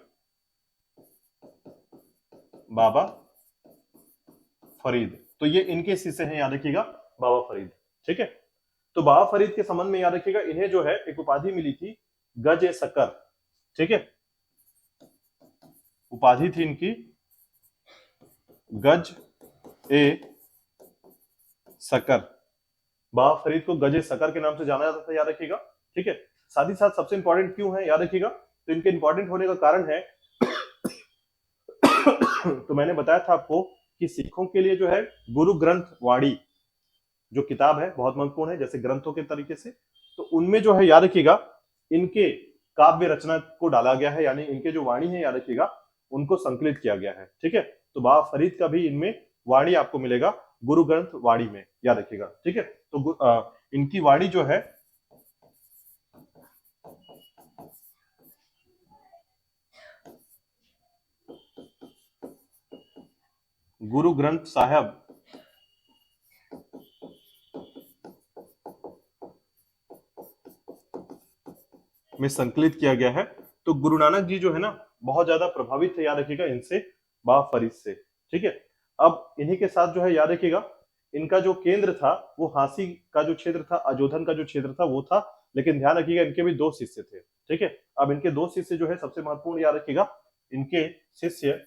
बाबा फरीद। तो ये इनके शिष्य हैं, याद रखिएगा, बाबा फरीद। ठीक है। तो बाबा फरीद के संबंध में याद रखिएगा इन्हें जो है एक उपाधि मिली थी, गज ए शक्कर। ठीक है। उपाधि थी इनकी गज ए शक्कर। बाबा फरीद को गज ए शक्कर के नाम से जाना जाता था, याद रखिएगा। ठीक है। साथ ही साथ सबसे इंपॉर्टेंट क्यों है, याद रखिएगा, तो इनके इंपॉर्टेंट होने का कारण है तो मैंने बताया था आपको कि सिखों के लिए जो है गुरु ग्रंथ वाणी जो किताब है बहुत महत्वपूर्ण है, जैसे ग्रंथों के तरीके से। तो उनमें जो है याद रखिएगा इनके काव्य रचना को डाला गया है, यानी इनके जो वाणी है, याद रखिएगा, उनको संकलित किया गया है। ठीक है। तो बाबा फरीद का भी इनमें वाणी आपको मिलेगा गुरु ग्रंथ वाणी में, याद रखिएगा। ठीक है। तो इनकी वाणी जो है गुरु ग्रंथ साहब में संकलित किया गया है। तो गुरु नानक जी जो है ना बहुत ज्यादा प्रभावित थे, याद रखिएगा, इनसे, बाबा फरीद से। ठीक है। अब इन्हीं के साथ जो है याद रखिएगा इनका जो केंद्र था वो हांसी का जो क्षेत्र था, अजोधन का जो क्षेत्र था वो था। लेकिन ध्यान रखिएगा इनके भी दो शिष्य थे। ठीक है। अब इनके दो शिष्य जो है सबसे महत्वपूर्ण, याद रखिएगा, इनके शिष्य,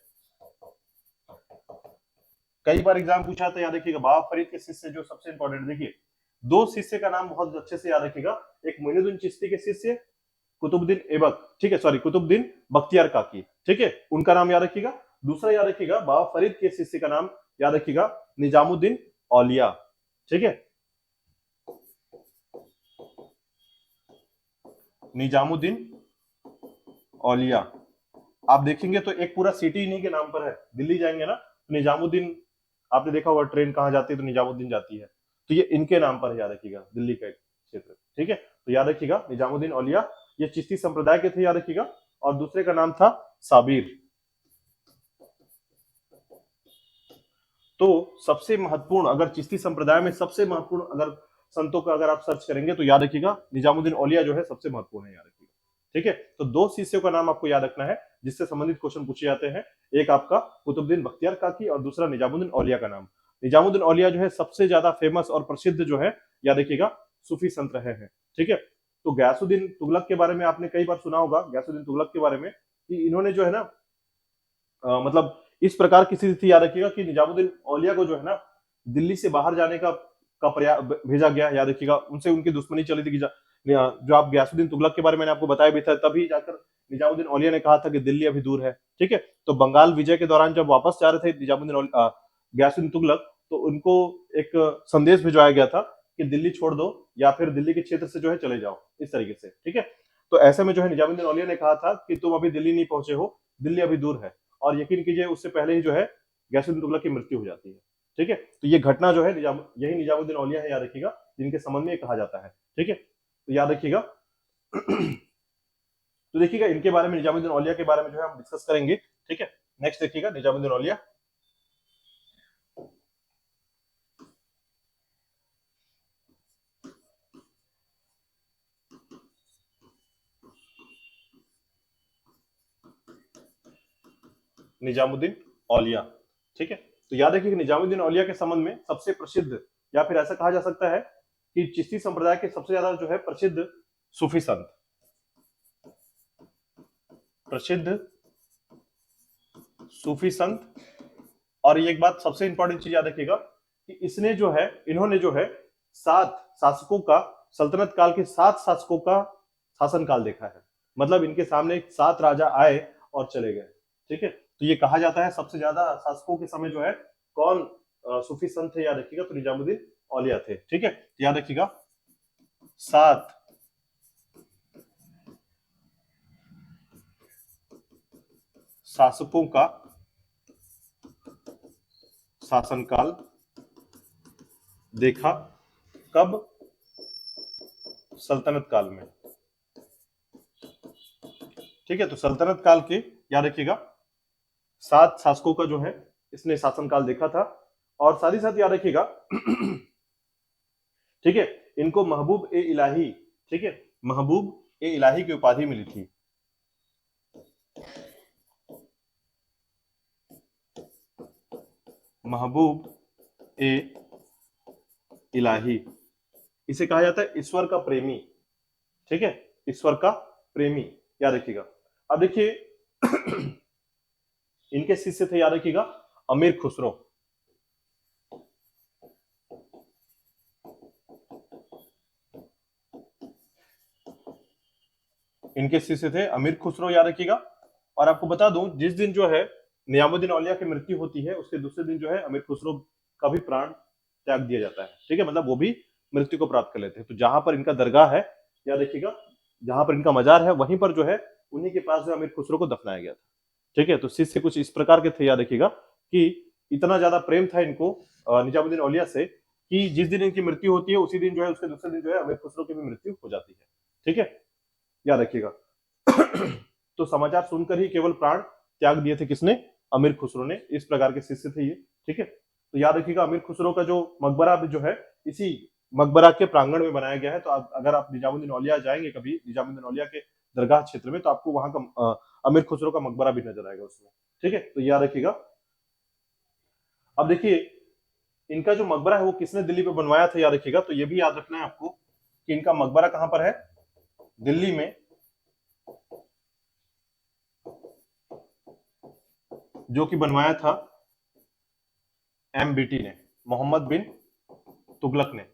कई बार एग्जाम पूछा था, याद रखिएगा, बाबा फरीद के शिष्य जो सबसे इंपॉर्टेंट, देखिए दो शिष्य का नाम बहुत अच्छे से याद रखिएगा। एक मोइनुद्दीन चिश्ती के शिष्य कुतुबुद्दीन ऐबक, ठीक है, सॉरी, कुतुबुद्दीन बख्तियार काकी। ठीक है, उनका नाम याद रखिएगा। दूसरा याद रखिएगा बाबा फरीद के शिष्य का नाम याद रखिएगा निजामुद्दीन औलिया। ठीक है। निजामुद्दीन औलिया। आप देखेंगे तो एक पूरा सिटी इन्हीं के नाम पर है। दिल्ली जाएंगे ना तो निजामुद्दीन, आपने देखा होगा ट्रेन कहाँ जाती है तो निजामुद्दीन जाती है, तो ये इनके नाम पर है, याद रखिएगा, दिल्ली का एक क्षेत्र। ठीक है। तो याद रखिएगा निजामुद्दीन औलिया, ये चिश्ती संप्रदाय के थे, याद रखिएगा। और दूसरे का नाम था साबिर। तो सबसे महत्वपूर्ण, अगर चिश्ती संप्रदाय में सबसे महत्वपूर्ण अगर संतों का अगर आप सर्च करेंगे तो याद रखिएगा निजामुद्दीन औलिया जो है सबसे महत्वपूर्ण है, याद रखिएगा। ठीक है। तो दो शिष्यों का नाम आपको याद रखना है जिससे संबंधित क्वेश्चन पूछे जाते हैं। एक आपका कुतुबुद्दीन बख्तियार काकी और दूसरा निजामुद्दीन औलिया का नाम। निजामुद्दीन औलिया जो है सबसे ज्यादा फेमस और प्रसिद्ध जो है, याद रखिएगा, सूफी संत रहे हैं। ठीक है। तो गयासुद्दीन तुगलक के बारे में आपने कई बार सुना होगा, गयासुद्दीन तुगलक के बारे में, कि इन्होंने जो है ना मतलब इस प्रकार की स्थिति थी, याद रखिएगा, कि निजामुद्दीन औलिया को जो है ना दिल्ली से बाहर जाने का प्रयास भेजा गया, याद रखिएगा। उनसे उनकी दुश्मनी चली थी कि जो आप गयासुद्दीन तुगलक के बारे में मैंने आपको बताया भी था, तभी जाकर निजामुद्दीन औलिया ने कहा था कि दिल्ली अभी दूर है। ठीक है। तो बंगाल विजय के दौरान जब वापस जा रहे थे गयासुद्दीन तुगलक, तो उनको एक संदेश भिजवाया गया था कि दिल्ली छोड़ दो या फिर दिल्ली के क्षेत्र से जो है चले जाओ, इस तरीके से। ठीक है। तो ऐसे में जो है निजामुद्दीन औलिया ने कहा था कि तुम अभी दिल्ली नहीं पहुंचे हो, दिल्ली अभी दूर है। और यकीन कीजिए उससे पहले ही जो है गयासुद्दीन तुगलक की मृत्यु हो जाती है। ठीक है। तो ये घटना जो है यही निजामुद्दीन औलिया है, याद रखिएगा, जिनके संबंध में कहा जाता है। ठीक है। तो याद रखिएगा। तो देखिएगा इनके बारे में, निजामुद्दीन औलिया के बारे में जो है हम डिस्कस करेंगे। ठीक है। नेक्स्ट देखिएगा निजामुद्दीन औलिया। निजामुद्दीन औलिया। ठीक है। तो याद रखिए कि निजामुद्दीन औलिया के संबंध में सबसे प्रसिद्ध, या फिर ऐसा कहा जा सकता है कि चिश्ती संप्रदाय के सबसे ज्यादा जो है प्रसिद्ध सूफी संत, प्रसिद्ध सूफी संत। और ये एक बात सबसे इंपॉर्टेंट चीज याद रखिएगा कि इसने जो है, इन्होंने जो है 7 शासकों का, सल्तनत काल के 7 शासकों का शासनकाल देखा है। मतलब इनके सामने 7 राजा आए और चले गए। ठीक है, तो ये कहा जाता है सबसे ज्यादा शासकों के समय जो है कौन सूफी संत थे, याद रखिएगा, तो निजामुद्दीन औलिया थे। ठीक है, याद रखिएगा 7 शासकों का शासनकाल देखा, कब? सल्तनत काल में। ठीक है, तो सल्तनत काल के याद रखिएगा 7 शासकों का जो है इसने शासनकाल देखा था। और साथ ही साथ याद रखिएगा ठीक है, इनको महबूब ए इलाही, ठीक है, महबूब ए इलाही की उपाधि मिली थी। महबूब ए इलाही, इसे कहा जाता है ईश्वर का प्रेमी। ठीक है, ईश्वर का प्रेमी, याद रखिएगा। अब देखिए इनके शिष्य थे, याद रखिएगा, अमीर खुसरो। इनके शिष्य थे अमीर खुसरो, याद रखिएगा। और आपको बता दूं, जिस दिन जो है निजामुद्दीन औलिया की मृत्यु होती है उसके दूसरे दिन जो है अमीर खुसरो का भी प्राण त्याग दिया जाता है। ठीक है, मतलब वो भी मृत्यु को प्राप्त कर लेते हैं। तो जहां पर इनका दरगाह है, याद रखिएगा, जहां पर इनका मजार है वहीं पर जो है उन्हीं के पास जो अमीर खुसरो को दफनाया गया था। ठीक है, तो शिष्य कुछ इस प्रकार के थे, याद रखिएगा, कि इतना ज्यादा प्रेम था इनको निजामुद्दीन औलिया से कि जिस दिन इनकी मृत्यु होती है उसी दिन जो है, उसके दूसरे दिन जो है अमीर खुसरो की भी मृत्यु हो जाती है। ठीक है, याद रखिएगा। तो समाचार सुनकर ही केवल प्राण त्याग दिए थे किसने? अमीर खुसरो ने। इस प्रकार के शिष्य थे ये। ठीक है, तो याद रखिएगा अमीर खुसरो का जो मकबरा भी जो है इसी मकबरा के प्रांगण में बनाया गया है। तो अगर आप निजामुद्दीन औलिया जाएंगे कभी निजामुद्दीन औलिया के दरगाह क्षेत्र में, तो आपको वहां का अमीर खुसरो का मकबरा भी नजर आएगा उसमें। ठीक है, तो याद रखिएगा। अब देखिए इनका जो मकबरा है वो किसने दिल्ली पे बनवाया था, याद रखिएगा। तो ये भी याद रखना है आपको कि इनका मकबरा कहां पर है? दिल्ली में, जो कि बनवाया था MBT ने, मोहम्मद बिन तुगलक ने।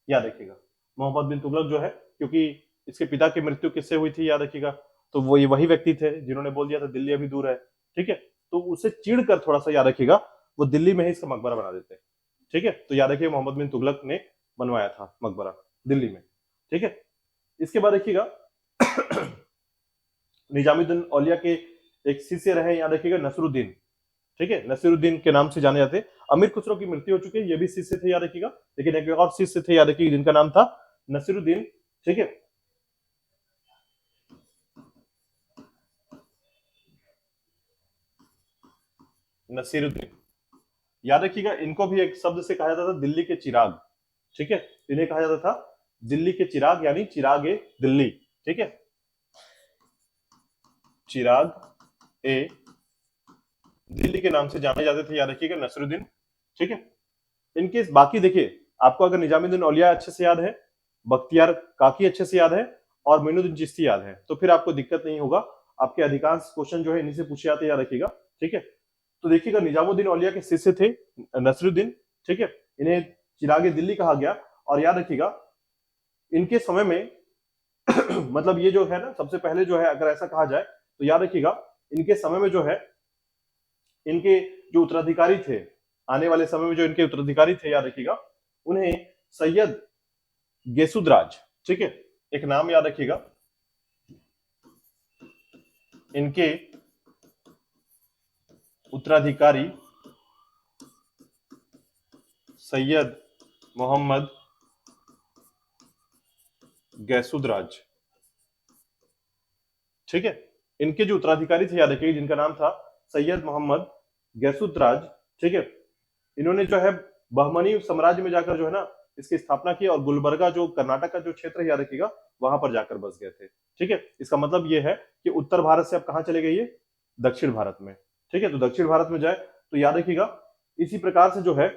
याद रखिएगा, मोहम्मद बिन तुगलक जो है, क्योंकि इसके पिता की मृत्यु किससे हुई थी, याद रखिएगा, तो वो ये वही व्यक्ति थे जिन्होंने बोल दिया था दिल्ली अभी दूर है। ठीक है, तो उसे चिढ़कर थोड़ा सा, याद रखिएगा, वो दिल्ली में ही इसका मकबरा बना देते हैं। ठीक है, तो याद रखिए मोहम्मद बिन तुगलक ने बनवाया था मकबरा दिल्ली में। ठीक है, इसके बाद देखिएगा निजामुद्दीन औलिया के एक शिष्य रहे, याद रखिएगा, नसरुद्दीन। ठीक है, नसीरुद्दीन के नाम से जाने जाते। अमीर खुसरो की मृत्यु हो चुकी है, ये भी शिष्य थे, याद रखिएगा। लेकिन एक और शिष्य थे, याद रखिएगा, जिनका नाम था नसीरुद्दीन। ठीक है, नसीरुद्दीन, याद रखिएगा। इनको भी एक शब्द से कहा जाता था दिल्ली के चिराग। ठीक है, इन्हें कहा जाता था दिल्ली के चिराग, यानी चिराग ए दिल्ली। ठीक है, चिराग ए दिल्ली के नाम से जाने जाते थे, याद रखिएगा, नसरुद्दीन। ठीक है, इनके बाकी देखिए, आपको अगर निजामुद्दीन औलिया अच्छे से याद है, बख्तियार काकी अच्छे से याद है और मोइनुद्दीन चिश्ती याद है, तो फिर आपको दिक्कत नहीं होगा। आपके अधिकांश क्वेश्चन जो है इन्हीं से पूछे जाते हैं, याद रखिएगा। ठीक है, तो देखिएगा निजामुद्दीन औलिया के शिष्य थे नसरुद्दीन। ठीक है, इन्हें चिरागे दिल्ली कहा गया। और याद रखिएगा इनके समय में मतलब ये जो है ना, सबसे पहले जो है, अगर ऐसा कहा जाए तो याद रखिएगा इनके समय में जो है, इनके जो उत्तराधिकारी थे, आने वाले समय में जो इनके उत्तराधिकारी थे, याद रखिएगा, उन्हें सैयद गेसुदराज, ठीक है, एक नाम याद रखिएगा, इनके उत्तराधिकारी सैयद मोहम्मद गैसुदराज। ठीक है, इनके जो उत्तराधिकारी थे, याद रखिएगा, जिनका नाम था सैयद मोहम्मद गैसुदराज। ठीक है, इन्होंने जो है बहमनी साम्राज्य में जाकर जो है ना इसकी स्थापना की और गुलबर्गा जो कर्नाटक का जो क्षेत्र है, याद रखिएगा, वहां पर जाकर बस गए थे। ठीक है, इसका मतलब ये है कि उत्तर भारत से अब कहां चले गए ये? दक्षिण भारत में। ठीक है, तो दक्षिण भारत में जाए तो याद रखिएगा इसी प्रकार से जो है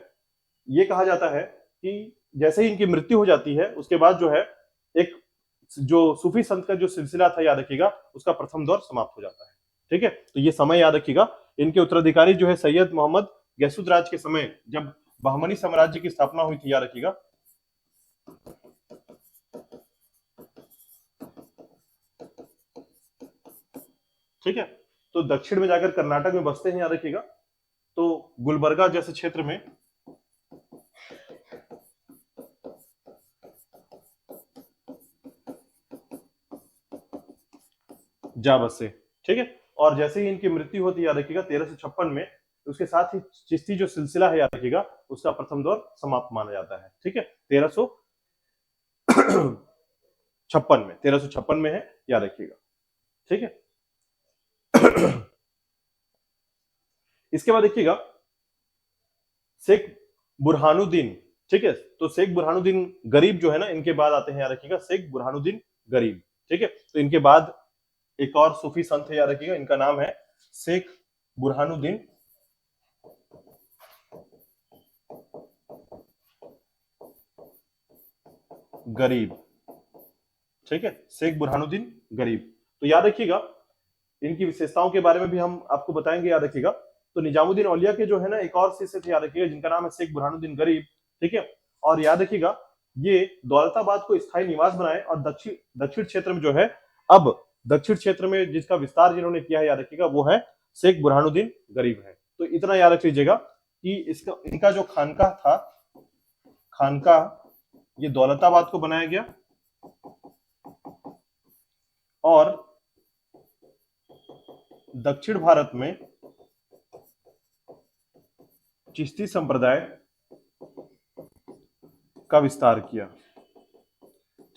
ये कहा जाता है कि जैसे ही इनकी मृत्यु हो जाती है उसके बाद जो है एक जो सूफी संत का जो सिलसिला था याद रखिएगा उसका प्रथम दौर समाप्त हो जाता है। ठीक है, तो ये समय याद रखिएगा। इनके उत्तराधिकारी जो है सैयद मोहम्मद गैसुद्राज के समय जब बहमनी साम्राज्य की स्थापना हुई थी, याद रखिएगा। ठीक है, तो दक्षिण में जाकर कर्नाटक में बसते हैं, याद रखिएगा। तो गुलबर्गा जैसे क्षेत्र में जा बसे। ठीक है, और जैसे ही इनकी मृत्यु होती है, याद रखिएगा 1356 में, उसके साथ ही चिश्ती जो सिलसिला है, याद रखिएगा, उसका प्रथम दौर समाप्त माना जाता है। ठीक है, 1356 में है, याद रखिएगा। ठीक है, इसके बाद देखिएगा शेख बुरहानुद्दीन। ठीक है, तो शेख बुरहानुद्दीन गरीब जो है ना, इनके बाद आते हैं, याद रखिएगा, शेख बुरहानुद्दीन गरीब। ठीक है, तो इनके बाद एक और सूफी संत है, याद रखिएगा, इनका नाम है शेख बुरहानुद्दीन गरीब। ठीक है, शेख बुरहानुद्दीन गरीब। तो याद रखिएगा इनकी विशेषताओं के बारे में भी हम आपको बताएंगे, याद रखिएगा। तो निजामुद्दीन औलिया के जो है ना एक और शिष्य थे, याद रखिएगा, जिनका नाम है शेख बुरहानुद्दीन गरीब। ठीक है, और याद रखिएगा ये दौलताबाद को स्थायी निवास बनाए और दक्षिण क्षेत्र में जो है, अब दक्षिण क्षेत्र में जिसका विस्तार जिन्होंने किया है, याद रखिएगा, वो है शेख बुरहानुद्दीन गरीब है। तो इतना याद रख लीजिएगा कि इसका इनका जो खानकाह था, खानकाह ये दौलताबाद को बनाया गया और दक्षिण भारत में चिश्ती संप्रदाय का विस्तार किया।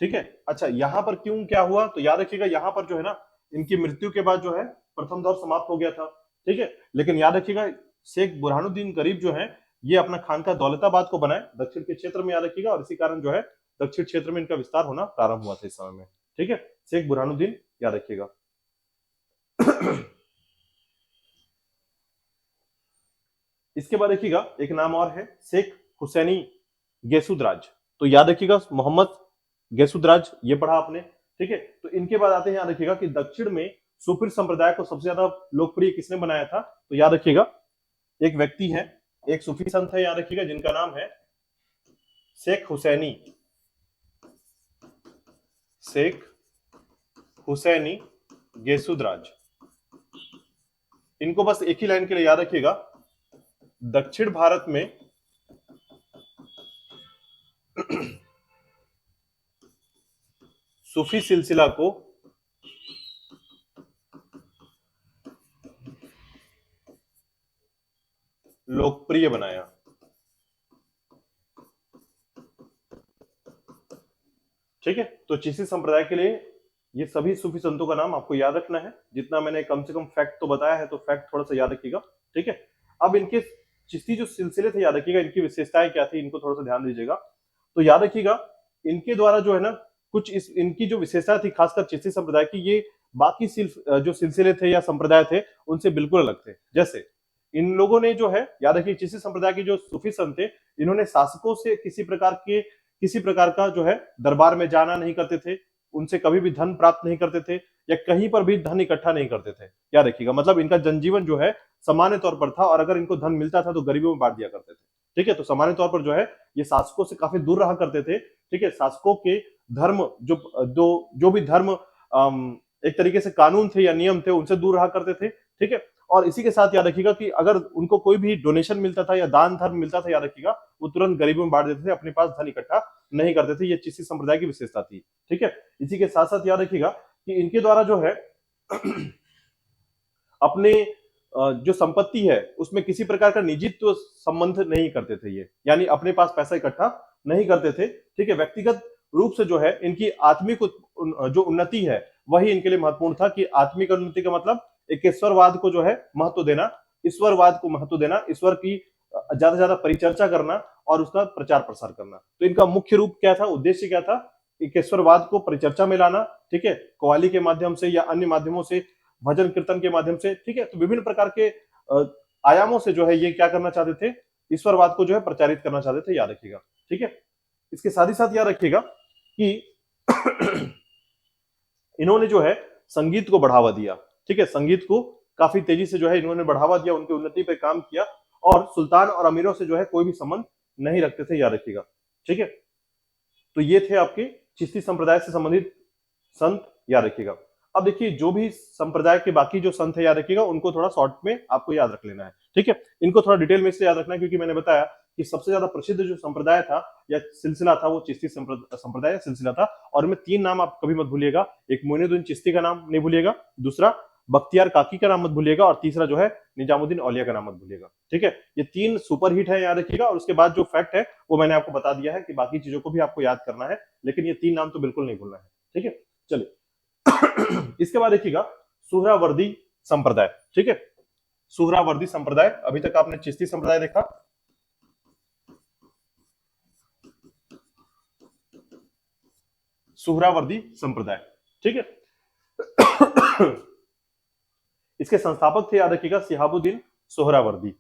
ठीक है, अच्छा यहां पर क्यों क्या हुआ, तो याद रखिएगा यहां पर जो है ना इनकी मृत्यु के बाद जो है प्रथम दौर समाप्त हो गया था। ठीक है, लेकिन याद रखिएगा शेख बुरहानुद्दीन गरीब जो है ये अपना खानका दौलताबाद को बनाए दक्षिण के क्षेत्र में, याद रखिएगा, और इसी कारण जो है दक्षिण क्षेत्र में इनका विस्तार होना प्रारंभ हुआ था इस समय में। ठीक है, शेख बुरहानुद्दीन, याद रखिएगा। इसके बाद देखिएगा एक नाम और है शेख हुसैनी गेसुद्राज। तो याद रखिएगा मोहम्मद गेसुद्राज, ये पढ़ा आपने। ठीक है, तो इनके बाद आते हैं, याद रखिएगा कि दक्षिण में सुफी संप्रदाय को सबसे ज्यादा लोकप्रिय किसने बनाया था, तो याद रखिएगा एक व्यक्ति है, एक सूफी संत है, याद रखिएगा, जिनका नाम है शेख हुसैनी, शेख हुसैनी गेसुद्राज। इनको बस एक ही लाइन के लिए याद रखिएगा, दक्षिण भारत में सूफी सिलसिला को लोकप्रिय बनाया। ठीक है, तो चिश्ती संप्रदाय के लिए ये सभी सूफी संतों का नाम आपको याद रखना है। जितना मैंने कम से कम फैक्ट तो बताया है, तो फैक्ट थोड़ा सा याद रखिएगा। ठीक है, अब इनके चिश्ती जो सिलसिले थे, याद रखिएगा इनकी विशेषताएं क्या थी, इनको थोड़ा सा ध्यान दीजिएगा। तो याद रखिएगा इनके द्वारा जो है ना कुछ इनकी जो विशेषता थी खासकर चिश्ती संप्रदाय की, ये बाकी जो सिलसिले थे या संप्रदाय थे उनसे बिल्कुल अलग थे। जैसे इन लोगों ने जो है, याद रखिए, चिश्ती संप्रदाय के जो सूफी संत थे, इन्होंने शासकों से किसी प्रकार का जो है दरबार में जाना नहीं करते थे, उनसे कभी भी धन प्राप्त नहीं करते थे, या कहीं पर भी धन इकट्ठा नहीं करते थे। याद रखिएगा, मतलब इनका जनजीवन जो है सामान्य तौर पर था, और अगर इनको धन मिलता था तो गरीबों में बांट दिया करते थे। ठीक है, तो सामान्य तौर पर जो है ये शासकों से काफी दूर रहा करते थे। ठीक है, शासकों के धर्म जो भी धर्म एक तरीके से कानून थे या नियम थे, उनसे दूर रहा करते थे। ठीक है, और इसी के साथ याद रखिएगा कि अगर उनको कोई भी डोनेशन मिलता था या दान धर्म मिलता था, याद रखिएगा, वो तुरंत गरीबों में बांट देते थे, अपने पास धन इकट्ठा नहीं करते थे। ये चिश्ती संप्रदाय की विशेषता थी। ठीक है, इसी के साथ साथ याद रखिएगा कि इनके द्वारा जो है अपने जो संपत्ति है उसमें किसी प्रकार का निजित्व संबंध नहीं करते थे ये, यानी अपने पास पैसा इकट्ठा नहीं करते थे। ठीक है, व्यक्तिगत रूप से जो है इनकी आत्मिक जो उन्नति है वही इनके लिए महत्वपूर्ण था, कि आत्मिक उन्नति का मतलब एकेश्वरवाद को जो है महत्व देना, ईश्वरवाद को महत्व देना, ईश्वर की ज्यादा से ज्यादा परिचर्चा करना और उसका प्रचार प्रसार करना। तो इनका मुख्य रूप क्या था, उद्देश्य क्या था, एकेश्वरवाद को परिचर्चा में लाना। ठीक है, कव्वाली के माध्यम से या अन्य माध्यमों से, भजन कीर्तन के माध्यम से। ठीक है, तो विभिन्न प्रकार के आयामों से जो है ये क्या करना चाहते थे, ईश्वरवाद को जो है प्रचारित करना चाहते थे, याद रखिएगा। ठीक है, इसके साथ ही साथ याद रखिएगा कि इन्होंने जो है संगीत को बढ़ावा दिया, ठीक है, संगीत को काफी तेजी से जो है इन्होंने बढ़ावा दिया, उनकी उन्नति पे काम किया, और सुल्तान और अमीरों से जो है कोई भी संबंध नहीं रखते थे, याद रखिएगा, ठीक है। तो ये थे आपके चिश्ती संप्रदाय से संबंधित संत, याद रखिएगा। अब देखिए जो भी संप्रदाय के बाकी जो संत है, याद रखिएगा, उनको थोड़ा शॉर्ट में आपको याद रख लेना है, ठीक है। इनको थोड़ा डिटेल में इसलिए याद रखना है क्योंकि मैंने बताया कि सबसे ज्यादा प्रसिद्ध जो संप्रदाय था या सिलसिला था वो चिश्ती संप्रदाय या सिलसिला था। और में 3 नाम आप कभी मत भूलिएगा, एक मोइनुद्दीन चिश्ती का नाम नहीं भूलिएगा, दूसरा बख्तियार काकी का नाम मत भूलिएगा, और तीसरा जो है निजामुद्दीन औलिया का नाम मत भूलिएगा, ठीक है। ये 3 सुपर हिट है, याद रखिएगा। और उसके बाद जो फैक्ट है वो मैंने आपको बता दिया है कि बाकी चीजों को भी आपको याद करना है, लेकिन ये 3 नाम तो बिल्कुल नहीं भूलना है, ठीक है। चलिए इसके बाद देखिएगा सुहरावर्दी संप्रदाय, ठीक है। सुहरावर्दी संप्रदाय, अभी तक आपने चिश्ती संप्रदाय देखा, सुहरावर्दी संप्रदाय, ठीक है। इसके संस्थापक थे, याद रखिएगा, शिहाबुद्दीन सोहरावर्दी।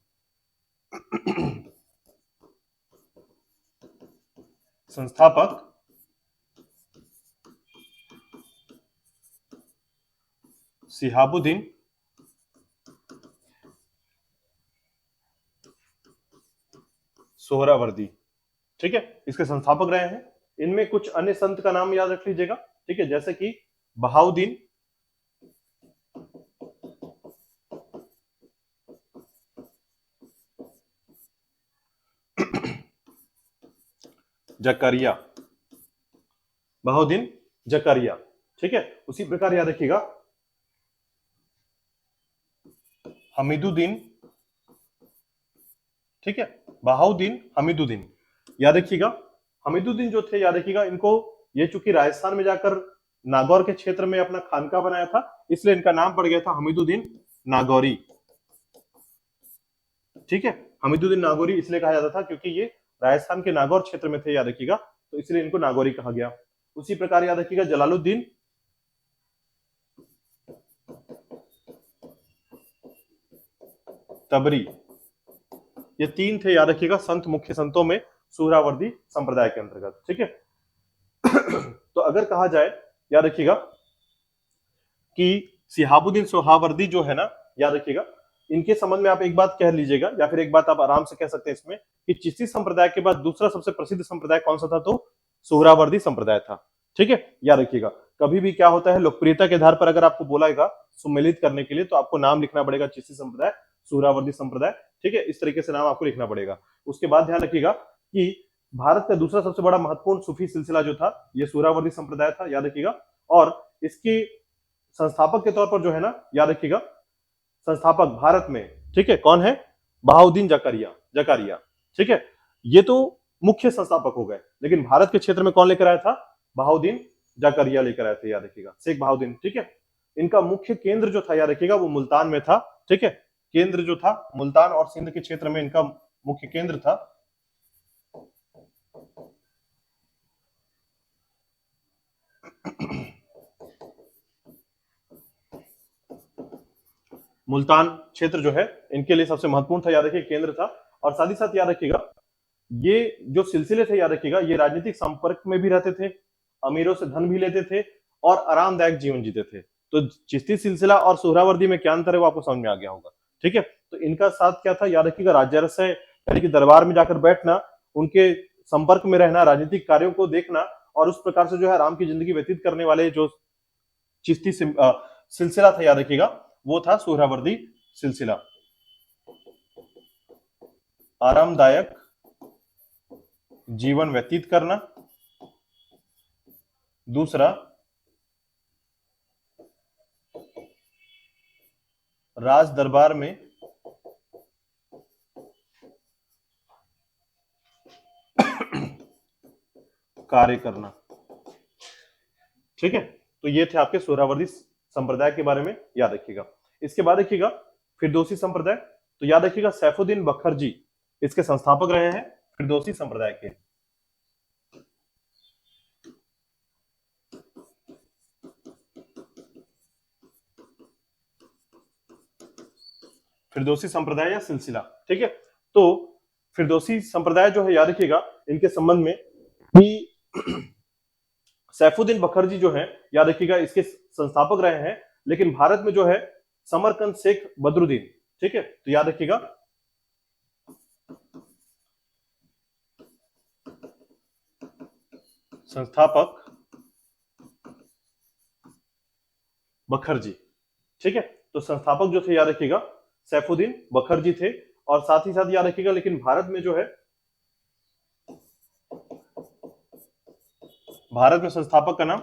संस्थापक शिहाबुद्दीन सोहरावर्दी, ठीक है, इसके संस्थापक रहे हैं। इनमें कुछ अन्य संत का नाम याद रख लीजिएगा, ठीक है, जैसे कि बहाउद्दीन जकरिया, बहाउद्दीन जकरिया, ठीक है। उसी प्रकार याद रखिएगा हमीदुद्दीन, ठीक है, बहाउद्दीन हमीदुद्दीन, याद रखिएगा। हमीदुद्दीन जो थे, याद रखिएगा, इनको ये चूंकि राजस्थान में जाकर नागौर के क्षेत्र में अपना खानका बनाया था, इसलिए इनका नाम पड़ गया था हमीदुद्दीन नागौरी, ठीक है। हमीदुद्दीन नागौरी इसलिए कहा जाता था क्योंकि ये राजस्थान के नागौर क्षेत्र में थे, याद रखिएगा, तो इसलिए इनको नागौरी कहा गया। उसी प्रकार याद रखिएगा जलालुद्दीन तबरी, ये 3 थे, याद रखिएगा, संत, मुख्य संतों में सुहरावर्दी संप्रदाय के अंतर्गत, ठीक है। तो अगर कहा जाए, याद रखिएगा, कि शिहाबुद्दीन सोहरावर्दी जो है ना, याद रखिएगा, इनके संबंध में आप एक बात कह लीजिएगा, या फिर एक बात आप आराम से कह सकते हैं इसमें, कि चिश्ती संप्रदाय के बाद दूसरा सबसे प्रसिद्ध संप्रदाय कौन सा था, तो सुहरावर्दी संप्रदाय था, ठीक है, याद रखिएगा। कभी भी क्या होता है, लोकप्रियता के आधार पर अगर आपको बोलाएगा सुमेलित करने के लिए, तो आपको नाम लिखना पड़ेगा चिश्ती संप्रदाय, सुहरावर्दी संप्रदाय, ठीक है, इस तरीके से नाम आपको लिखना पड़ेगा। उसके बाद ध्यान रखिएगा कि भारत का दूसरा सबसे बड़ा महत्वपूर्ण सूफी सिलसिला जो था, यह सुहरावर्दी संप्रदाय था, याद रखिएगा। और इसकी संस्थापक के तौर पर जो है ना, याद रखिएगा, संस्थापक भारत में, ठीक है, कौन है, बहाउद्दीन जकारिया, ठीक है। ये तो मुख्य संस्थापक हो गए, लेकिन भारत के क्षेत्र में कौन लेकर आया था, बहाउद्दीन जकारिया लेकर आए थे, याद रखिएगा, शेख बहाउद्दीन, ठीक है। इनका मुख्य केंद्र जो था, याद रखिएगा, वो मुल्तान में था, ठीक है, केंद्र जो था मुल्तान और सिंध के क्षेत्र में इनका मुख्य केंद्र था। मुल्तान क्षेत्र जो है इनके लिए सबसे महत्वपूर्ण था, याद रखिए, केंद्र था। और साथ ही साथ याद रखिएगा, ये जो सिलसिले थे, याद रखिएगा, ये राजनीतिक संपर्क में भी रहते थे, अमीरों से धन भी लेते थे और आरामदायक जीवन जीते थे। तो चिश्ती सिलसिला और सुहरावर्दी में क्या अंतर है वो आपको समझ में आ गया होगा, ठीक है। तो इनका साथ क्या था, याद रखिएगा, राज्यरसय यानी कि दरबार में जाकर बैठना, उनके संपर्क में रहना, राजनीतिक कार्यों को देखना, और उस प्रकार से जो है आराम की जिंदगी व्यतीत करने वाले जो चिश्ती सिलसिला था, याद रखिएगा, वो था सुहरावर्दी सिलसिला। आरामदायक जीवन व्यतीत करना, दूसरा राज दरबार में कार्य करना, ठीक है। तो ये थे आपके सुहरावर्दी संप्रदाय के बारे में, याद रखिएगा। इसके बाद देखिएगा फिरदौसी संप्रदाय, तो याद रखिएगा सैफुद्दीन बखरजी इसके संस्थापक रहे हैं, फिरदौसी संप्रदाय के। फिरदौसी संप्रदाय या सिलसिला, ठीक है। तो फिरदौसी संप्रदाय जो है, याद रखिएगा, इनके संबंध में कि सैफुद्दीन बखरजी जो है, याद रखिएगा, इसके संस्थापक रहे हैं। लेकिन भारत में जो है समरकंद शेख बदरुद्दीन, ठीक है, तो याद रखिएगा संस्थापक बखरजी, ठीक है। तो संस्थापक जो थे, याद रखिएगा, सैफुद्दीन बखरजी थे। और साथ ही साथ याद रखिएगा, लेकिन भारत में जो है, भारत में संस्थापक का नाम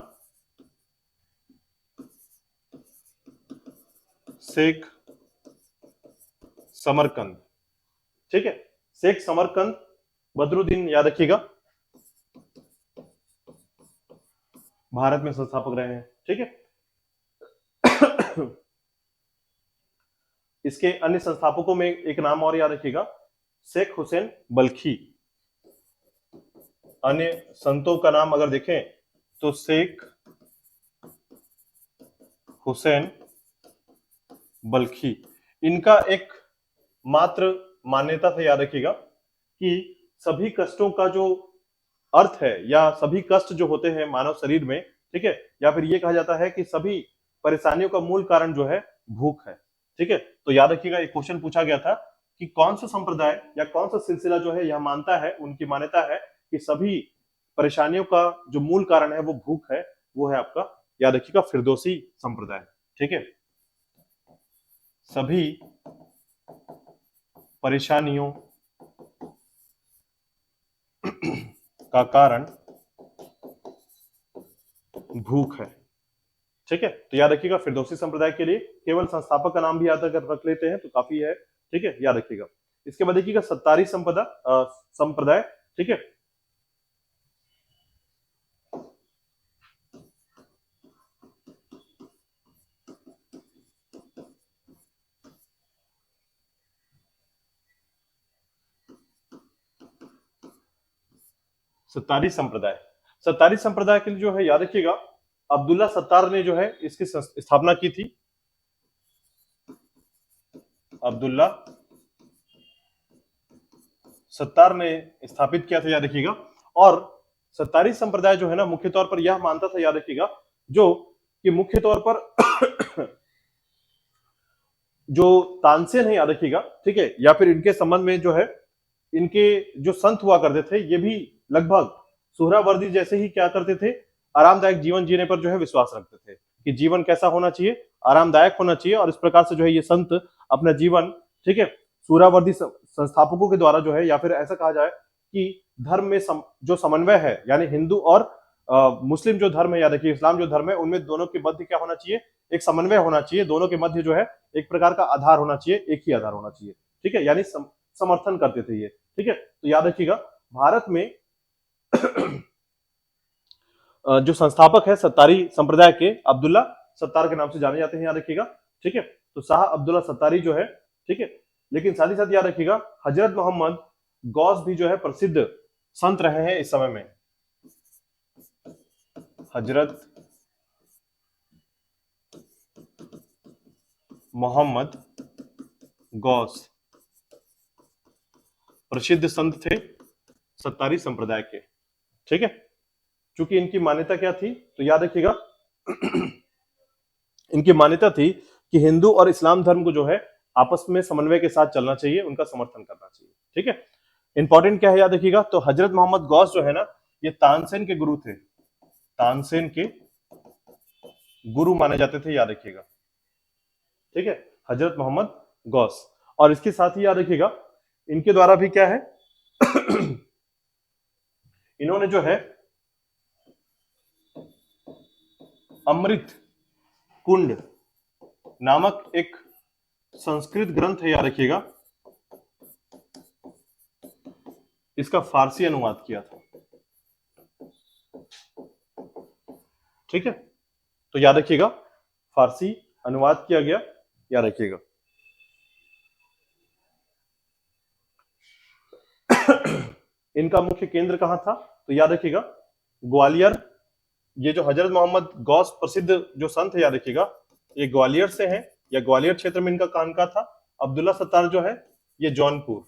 शेख समरकंद, ठीक है, शेख समरकंद बदरुद्दीन, याद रखिएगा, भारत में संस्थापक रहे हैं, ठीक है। इसके अन्य संस्थापकों में एक नाम और याद रखिएगा, शेख हुसैन बल्खी। अन्य संतों का नाम अगर देखें तो शेख हुसैन बल्खी। इनका एक मात्र मान्यता था, याद रखिएगा, कि सभी कष्टों का जो अर्थ है, या सभी कष्ट जो होते हैं मानव शरीर में, ठीक है, या फिर ये कहा जाता है कि सभी परेशानियों का मूल कारण जो है भूख है, ठीक है। तो याद रखिएगा, एक क्वेश्चन पूछा गया था कि कौन सा संप्रदाय या कौन सा सिलसिला जो है यह मानता है, उनकी मान्यता है कि सभी परेशानियों का जो मूल कारण है वो भूख है, वो है आपका, याद रखिएगा, फिरदौसी संप्रदाय, ठीक है। सभी परेशानियों का कारण भूख है, ठीक है। तो याद रखिएगा, फिरदौसी संप्रदाय के लिए केवल संस्थापक का नाम भी याद रख लेते हैं तो काफी है, ठीक है, याद रखिएगा। इसके बाद देखिएगा सत्तारी संप्रदाय, ठीक है। सत्तारी संप्रदाय के लिए जो है, याद रखिएगा, अब्दुल्ला सत्तार ने जो है इसकी स्थापना की थी। अब्दुल्ला सत्तार ने स्थापित किया था, याद रखिएगा। और सत्तारी संप्रदाय जो है ना, मुख्य तौर पर यह मानता था, याद रखिएगा, जो कि मुख्य तौर पर जो तानसेन है, याद रखिएगा, ठीक है, या फिर इनके संबंध में जो है, इनके जो संत हुआ करते थे, ये भी लगभग सुहरावर्दी जैसे ही क्या करते थे, आरामदायक जीवन जीने पर जो है विश्वास रखते थे कि जीवन कैसा होना चाहिए, आरामदायक होना चाहिए। और इस प्रकार से जो है ये संत अपना जीवन, ठीक है, सुहरावर्दी संस्थापकों के द्वारा जो है, या फिर ऐसा कहा जाए कि धर्म में जो समन्वय है, यानी हिंदू और मुस्लिम जो धर्म है, याद रखिए, इस्लाम जो धर्म है, उनमें दोनों के मध्य क्या होना चाहिए, एक समन्वय होना चाहिए। दोनों के मध्य जो है एक प्रकार का आधार होना चाहिए, एक ही आधार होना चाहिए, ठीक है, यानी समर्थन करते थे ये, ठीक है। तो याद रखिएगा, भारत में जो संस्थापक है सत्तारी संप्रदाय के, अब्दुल्ला सत्तार के नाम से जाने जाते हैं, याद रखिएगा, ठीक है। तो शाह अब्दुल्ला सत्तारी जो है, ठीक है। लेकिन साथ ही साथ याद रखिएगा, हजरत मोहम्मद गौस भी जो है प्रसिद्ध संत रहे हैं इस समय में। हजरत मोहम्मद गौस प्रसिद्ध संत थे सत्तारी संप्रदाय के, ठीक है। चूंकि इनकी मान्यता क्या थी, तो याद रखिएगा, इनकी मान्यता थी कि हिंदू और इस्लाम धर्म को जो है आपस में समन्वय के साथ चलना चाहिए, उनका समर्थन करना चाहिए, ठीक है। इंपॉर्टेंट क्या है, याद रखिएगा, तो हजरत मोहम्मद गौस जो है ना, ये तानसेन के गुरु थे, तानसेन के गुरु माने जाते थे, याद रखिएगा, ठीक है, हजरत मोहम्मद गौस। और इसके साथ ही याद रखिएगा, इनके द्वारा भी क्या है इन्होंने जो है अमृत कुंड नामक एक संस्कृत ग्रंथ है, याद रखिएगा, इसका फारसी अनुवाद किया था, ठीक है। तो याद रखिएगा, फारसी अनुवाद किया गया, याद रखिएगा। इनका मुख्य केंद्र कहां था, तो याद रखिएगा, ग्वालियर। ये जो हजरत मोहम्मद गौस प्रसिद्ध जो संत है, याद रखिएगा, ये ग्वालियर से हैं, या ग्वालियर क्षेत्र में इनका खानका था। अब्दुल्ला सत्तार जो है, ये जौनपुर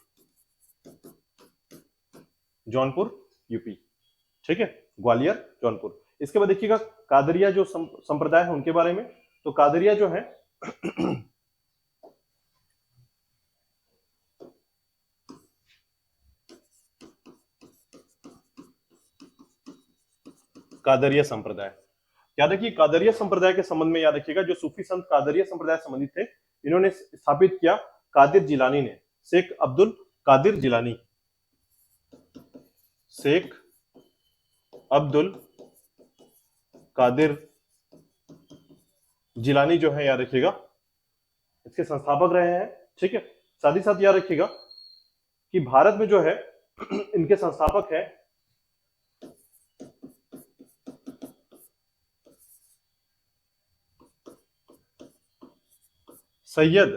यूपी, ठीक है, ग्वालियर जौनपुर। इसके बाद देखिएगा कादरिया जो संप्रदाय है उनके बारे में। तो कादरिया जो है कादरिया संप्रदाय, याद रखिए कादरिया संप्रदाय के संबंध में याद रखिएगा जो सूफी संत कादरिया संप्रदाय से संबंधित थे, इन्होंने स्थापित किया कादिर जिलानी ने, शेख अब्दुल कादिर जिलानी, शेख अब्दुल कादिर जिलानी जो है याद रखिएगा इसके संस्थापक रहे हैं। ठीक है, साथ ही साथ याद रखिएगा कि भारत में जो है इनके संस्थापक है सैयद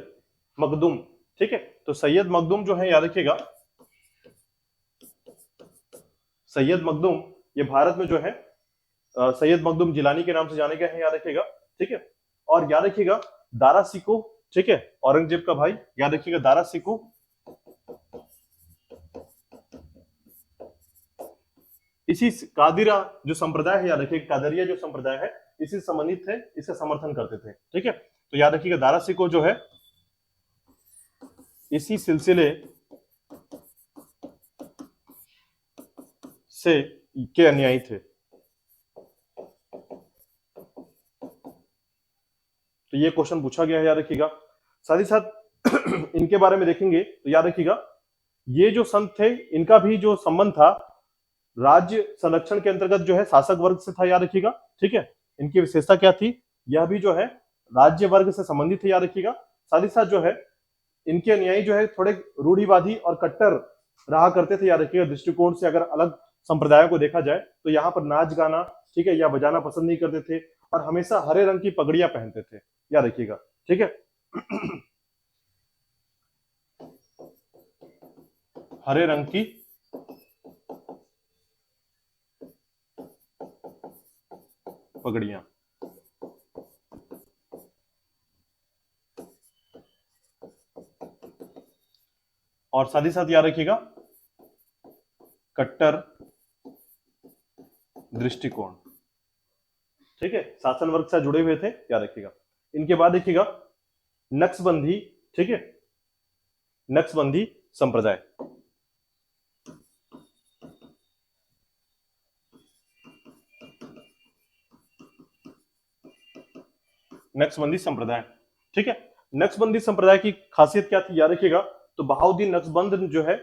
मखदूम। ठीक है, तो सैयद मखदूम जो है याद रखिएगा, सैयद मखदूम ये भारत में जो है सैयद मखदूम जिलानी के नाम से जाने गए हैं, याद रखिएगा। ठीक है, और याद रखिएगा दारा सिको, ठीक है, औरंगजेब का भाई, याद रखिएगा दारा सिको इसी कादिरा जो संप्रदाय है, याद रखिएगा कादरिया जो संप्रदाय है इसी से संबंधित थे, इसका समर्थन करते थे। ठीक है, तो याद रखिएगा दारा सिको जो है इसी सिलसिले से के अनुयायी थे। तो ये क्वेश्चन पूछा गया है, याद रखिएगा। साथ ही साथ इनके बारे में देखेंगे तो याद रखिएगा ये जो संत थे इनका भी जो संबंध था राज्य संरक्षण के अंतर्गत जो है शासक वर्ग से था, याद रखिएगा। ठीक है, इनकी विशेषता क्या थी, यह भी जो है राज्य वर्ग से संबंधित है, याद रखिएगा। साथ ही साथ जो है इनके अनुयायी जो है थोड़े रूढ़िवादी और कट्टर रहा करते थे, याद रखिएगा। दृष्टिकोण से अगर अलग संप्रदायों को देखा जाए तो यहाँ पर नाच गाना, ठीक है, या बजाना पसंद नहीं करते थे और हमेशा हरे रंग की पगड़ियां पहनते थे, याद रखिएगा। ठीक है, हरे रंग की पगड़ियां। और साथ ही साथ याद रखिएगा कट्टर दृष्टिकोण। ठीक है, शासन वर्ग से जुड़े हुए थे, याद रखिएगा। इनके बाद देखिएगा नक्शबंदी, ठीक है, नक्शबंदी संप्रदाय। नक्शबंदी संप्रदाय, ठीक है, नक्शबंदी संप्रदाय की खासियत क्या थी, याद रखिएगा। तो बहाउद्दीन नक्शबंद जो है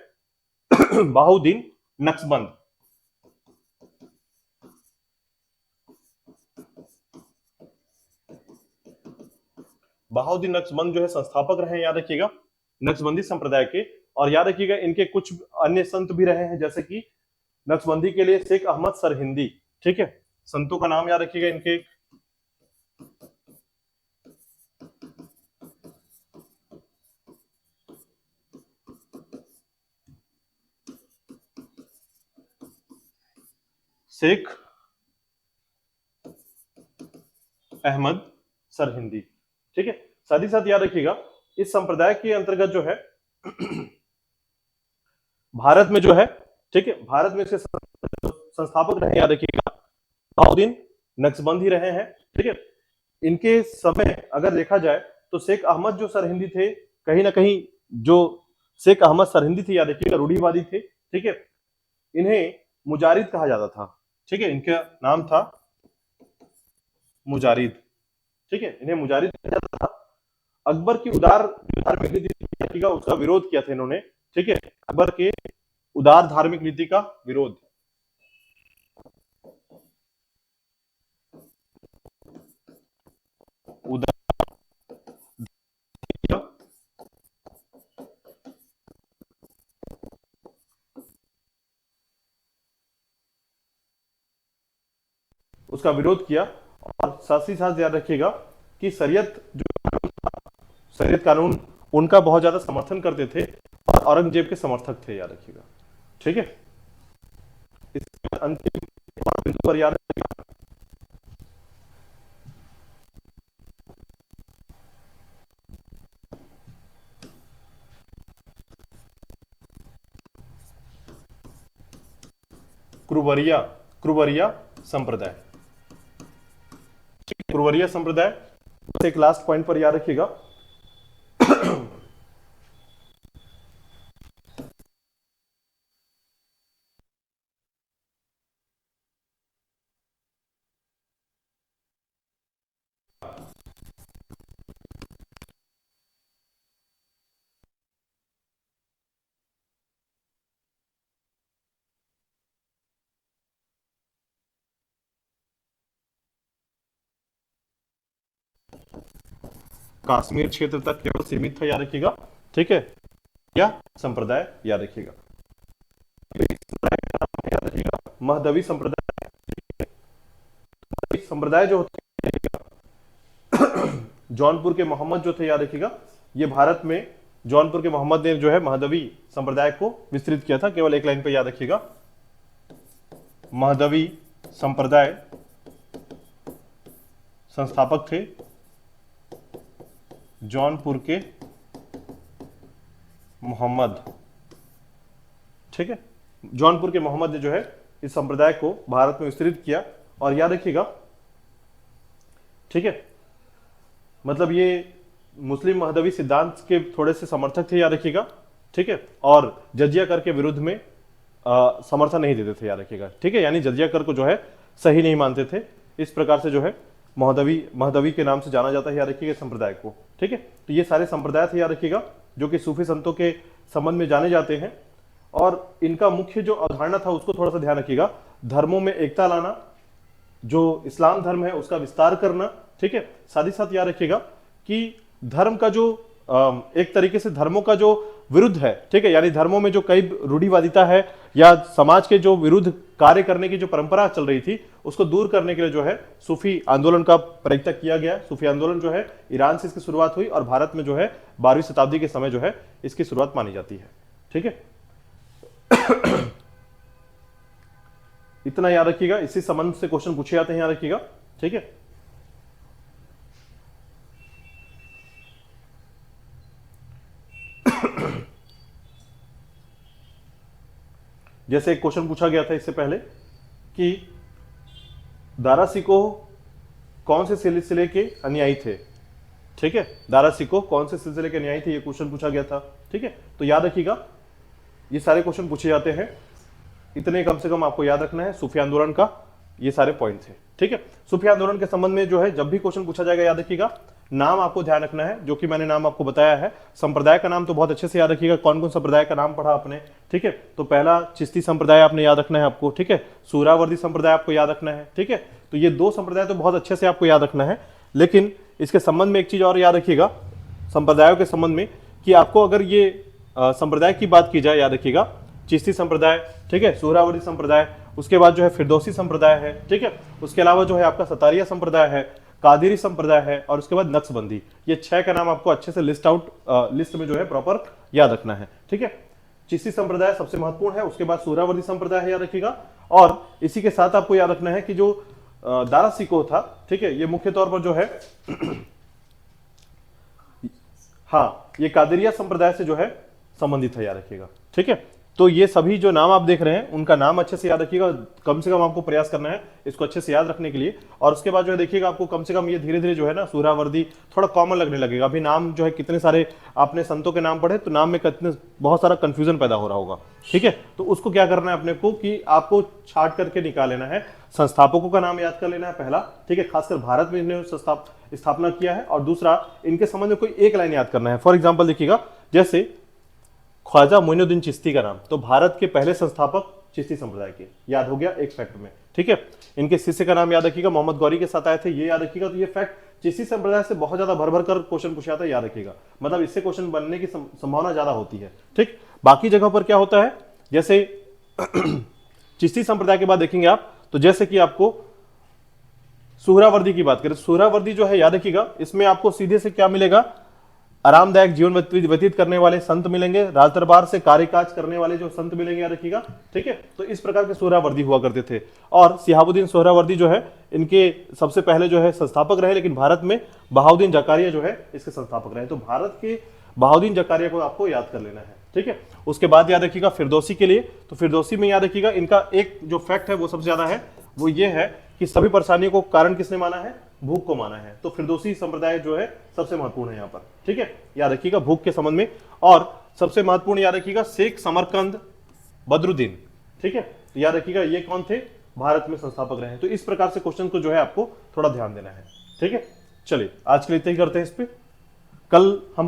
बहाउद्दीन नक्शबंद, बहाउद्दीन नक्शबंद जो है संस्थापक रहे हैं, याद रखिएगा, नक्शबंदी संप्रदाय के। और याद रखिएगा इनके कुछ अन्य संत भी रहे हैं, जैसे कि नक्शबंदी के लिए शेख अहमद सरहिंदी। ठीक है, संतों का नाम याद रखिएगा इनके, शेख अहमद सरहिंदी। ठीक है, साथ ही साथ याद रखिएगा इस संप्रदाय के अंतर्गत जो है भारत में जो है, ठीक है, भारत में इसके संस्थापक रहे, याद रखिएगा, बहाउद्दीन नक्शबंद ही रहे हैं। ठीक है, इनके समय अगर देखा जाए तो शेख अहमद जो सरहिंदी थे, कहीं ना कहीं जो शेख अहमद सरहिंदी थे, याद रखिएगा, रूढ़िवादी थे। ठीक है, इन्हें मुजारिद कहा जाता था। ठीक है, इनका नाम था मुजारिद। ठीक है, इन्हें मुजारिद कहा जाता था। अकबर की उदार धार्मिक नीति का उसका विरोध किया था इन्होंने। ठीक है, अकबर के उदार धार्मिक नीति का विरोध, उदार उसका विरोध किया। और साथ ही साथ याद रखिएगा कि शरीयत जो शरीयत कानून उनका बहुत ज्यादा समर्थन करते थे और औरंगजेब के समर्थक थे, याद रखिएगा। ठीक है, इसके अंतिम बिंदु पर याद रखिएगा क्रुवरिया, क्रुवरिया संप्रदाय। पुरवरिया संप्रदाय। बस एक लास्ट पॉइंट पर याद रखिएगा, कश्मीर क्षेत्र तक केवल सीमित था, याद रखिएगा, ठीक है। या संप्रदाय याद रखिएगा, याद रखिएगा महदवी संप्रदाय। संप्रदाय जो होते जौनपुर के मोहम्मद जो थे, याद रखिएगा, ये भारत में जौनपुर के मोहम्मद ने जो है महदवी संप्रदाय को विस्तृत किया था। केवल एक लाइन पे याद रखिएगा, महदवी संप्रदाय संस्थापक थे जौनपुर के मोहम्मद, ठीक है। जौनपुर के मोहम्मद ने जो है इस संप्रदाय को भारत में विस्तृत किया। और याद रखिएगा, ठीक है, मतलब ये मुस्लिम महदवी सिद्धांत के थोड़े से समर्थक थे, याद रखिएगा, ठीक है। और जजिया कर के विरुद्ध में समर्थन नहीं देते थे, याद रखिएगा, ठीक है। यानी जजिया कर को जो है सही नहीं मानते थे। इस प्रकार से जो है महदवी के नाम से जाना जाता है, याद रखिएगा संप्रदाय को, ठीक है। तो ये सारे संप्रदाय थे, याद रखिएगा, जो कि सूफी संतों के संबंध में जाने जाते हैं। और इनका मुख्य जो अवधारणा था उसको थोड़ा सा ध्यान रखिएगा, धर्मों में एकता लाना, जो इस्लाम धर्म है उसका विस्तार करना, ठीक है। साथ ही साथ याद रखिएगा कि धर्म का जो एक तरीके से धर्मों का जो विरुद्ध है, ठीक है, यानी धर्मों में जो कई रूढ़िवादिता है या समाज के जो विरुद्ध कार्य करने की जो परंपरा चल रही थी उसको दूर करने के लिए जो है सूफी आंदोलन का प्रयत्न किया गया। सूफी आंदोलन जो है ईरान से इसकी शुरुआत हुई और भारत में जो है 12वीं शताब्दी के समय जो है इसकी शुरुआत मानी जाती है, ठीक है। इतना याद रखिएगा, इसी संबंध से क्वेश्चन पूछे जाते हैं, याद रखिएगा, ठीक है। जैसे एक क्वेश्चन पूछा गया था इससे पहले कि दारा सिकोह कौन से सिलसिले के अनुयायी थे, ठीक है। दारा सिकोह कौन से सिलसिले के अनुयायी थे, ये क्वेश्चन पूछा गया था, ठीक है। तो याद रखिएगा ये सारे क्वेश्चन पूछे जाते हैं, इतने कम से कम आपको याद रखना है। सूफी आंदोलन का ये सारे पॉइंट थे, ठीक है। सूफी आंदोलन के संबंध में जो है जब भी क्वेश्चन पूछा जाएगा, याद रखिएगा नाम आपको ध्यान रखना है, जो कि मैंने नाम आपको बताया है। संप्रदाय का नाम तो बहुत अच्छे से याद रखिएगा, कौन कौन संप्रदाय का नाम पढ़ा आपने, ठीक है। तो पहला चिश्ती संप्रदाय आपने याद रखना है आपको, ठीक है। सूरावर्दी संप्रदाय आपको याद रखना है, ठीक है। तो ये दो संप्रदाय तो बहुत अच्छे से आपको याद रखना है। लेकिन इसके संबंध में एक चीज और याद रखिएगा संप्रदायों के संबंध में, कि आपको अगर ये संप्रदाय की बात की जाए, याद रखिएगा चिश्ती संप्रदाय, ठीक है, सूरावर्दी संप्रदाय, उसके बाद जो है फिरदौसी संप्रदाय है, ठीक है। उसके अलावा जो है आपका सतारिया संप्रदाय है, कादिरी संप्रदाय है, और उसके बाद नक्शबंदी। ये 6 का नाम आपको अच्छे से लिस्ट में जो है प्रॉपर याद रखना है, ठीक है। चिश्ती संप्रदाय सबसे महत्वपूर्ण है, उसके बाद सूरावर्दी संप्रदाय है, याद रखिएगा। और इसी के साथ आपको याद रखना है कि जो दारा सिकोह था, ठीक है, ये मुख्य तौर पर जो है हाँ, ये कादिरिया संप्रदाय से जो है संबंधित है, याद रखिएगा, ठीक है। तो ये सभी जो नाम आप देख रहे हैं उनका नाम अच्छे से याद रखिएगा, कम से कम आपको प्रयास करना है इसको अच्छे से याद रखने के लिए। और उसके बाद जो है देखिएगा आपको कम से कम ये धीरे धीरे जो है ना सूरावर्दी थोड़ा कॉमन लगने लगेगा। अभी नाम जो है कितने सारे आपने संतों के नाम पढ़े तो नाम में कितने बहुत सारा कंफ्यूजन पैदा हो रहा होगा, ठीक है। तो उसको क्या करना है अपने को कि आपको छाट करके निकाल लेना है, संस्थापकों का नाम याद कर लेना है पहला, ठीक है, खासकर भारत में इन्होंने स्थापना किया है। और दूसरा इनके संबंध में कोई एक लाइन याद करना है। फॉर एग्जाम्पल देखिएगा, जैसे ख्वाजा मोइनुद्दीन चिश्ती का नाम, तो भारत के पहले संस्थापक चिश्ती संप्रदाय के, याद हो गया एक फैक्ट में, ठीक है। इनके शिष्य का नाम याद रखिएगा, मोहम्मद गौरी के साथ आए थे, ये याद रखिएगा। तो ये फैक्ट चिश्ती संप्रदाय से बहुत ज्यादा भर भर कर क्वेश्चन पूछा जाता है, याद रखिएगा, मतलब इससे क्वेश्चन बनने की संभावना ज्यादा होती है, ठीक। बाकी जगह पर क्या होता है, जैसे चिश्ती संप्रदाय के बाद देखेंगे आप, तो जैसे कि आपको सुहरावर्दी की बात करें, सुहरावर्दी जो है याद रखिएगा, इसमें आपको सीधे से क्या मिलेगा, आरामदायक जीवन व्यतीत करने वाले संत मिलेंगे, राज दरबार से कार्यकाज करने वाले जो संत मिलेंगे, याद रखिएगा, ठीक है। तो इस प्रकार के सोहरावर्दी हुआ करते थे। और सिहाबुद्दीन सोहरावर्दी जो है इनके सबसे पहले जो है संस्थापक रहे, लेकिन भारत में बहाउद्दीन जकारिया जो है इसके संस्थापक रहे। तो भारत के बहाउद्दीन जकारिया को आपको याद कर लेना है, ठीक है। उसके बाद याद रखिएगा फिरदौसी के लिए, तो फिरदौसी में याद रखिएगा इनका एक जो फैक्ट है वो सबसे ज्यादा है, वो ये है कि सभी परेशानियों को कारण किसने माना है, भूख को माना है, तो फिरदौसी संप्रदाय जो है सबसे महत्वपूर्ण है यहाँ पर। ठीक है, याद रखिएगा भूख के संबंध में। और सबसे महत्वपूर्ण याद रखिएगा शेख समरकंद बदरुद्दीन। ठीक है, तो याद रखिएगा ये कौन थे, भारत में संस्थापक रहे हैं। तो इस प्रकार से क्वेश्चन को जो है आपको थोड़ा ध्यान देना है। ठीक है, चलिए आज के लिए इतना ही करते हैं इस पे। कल हम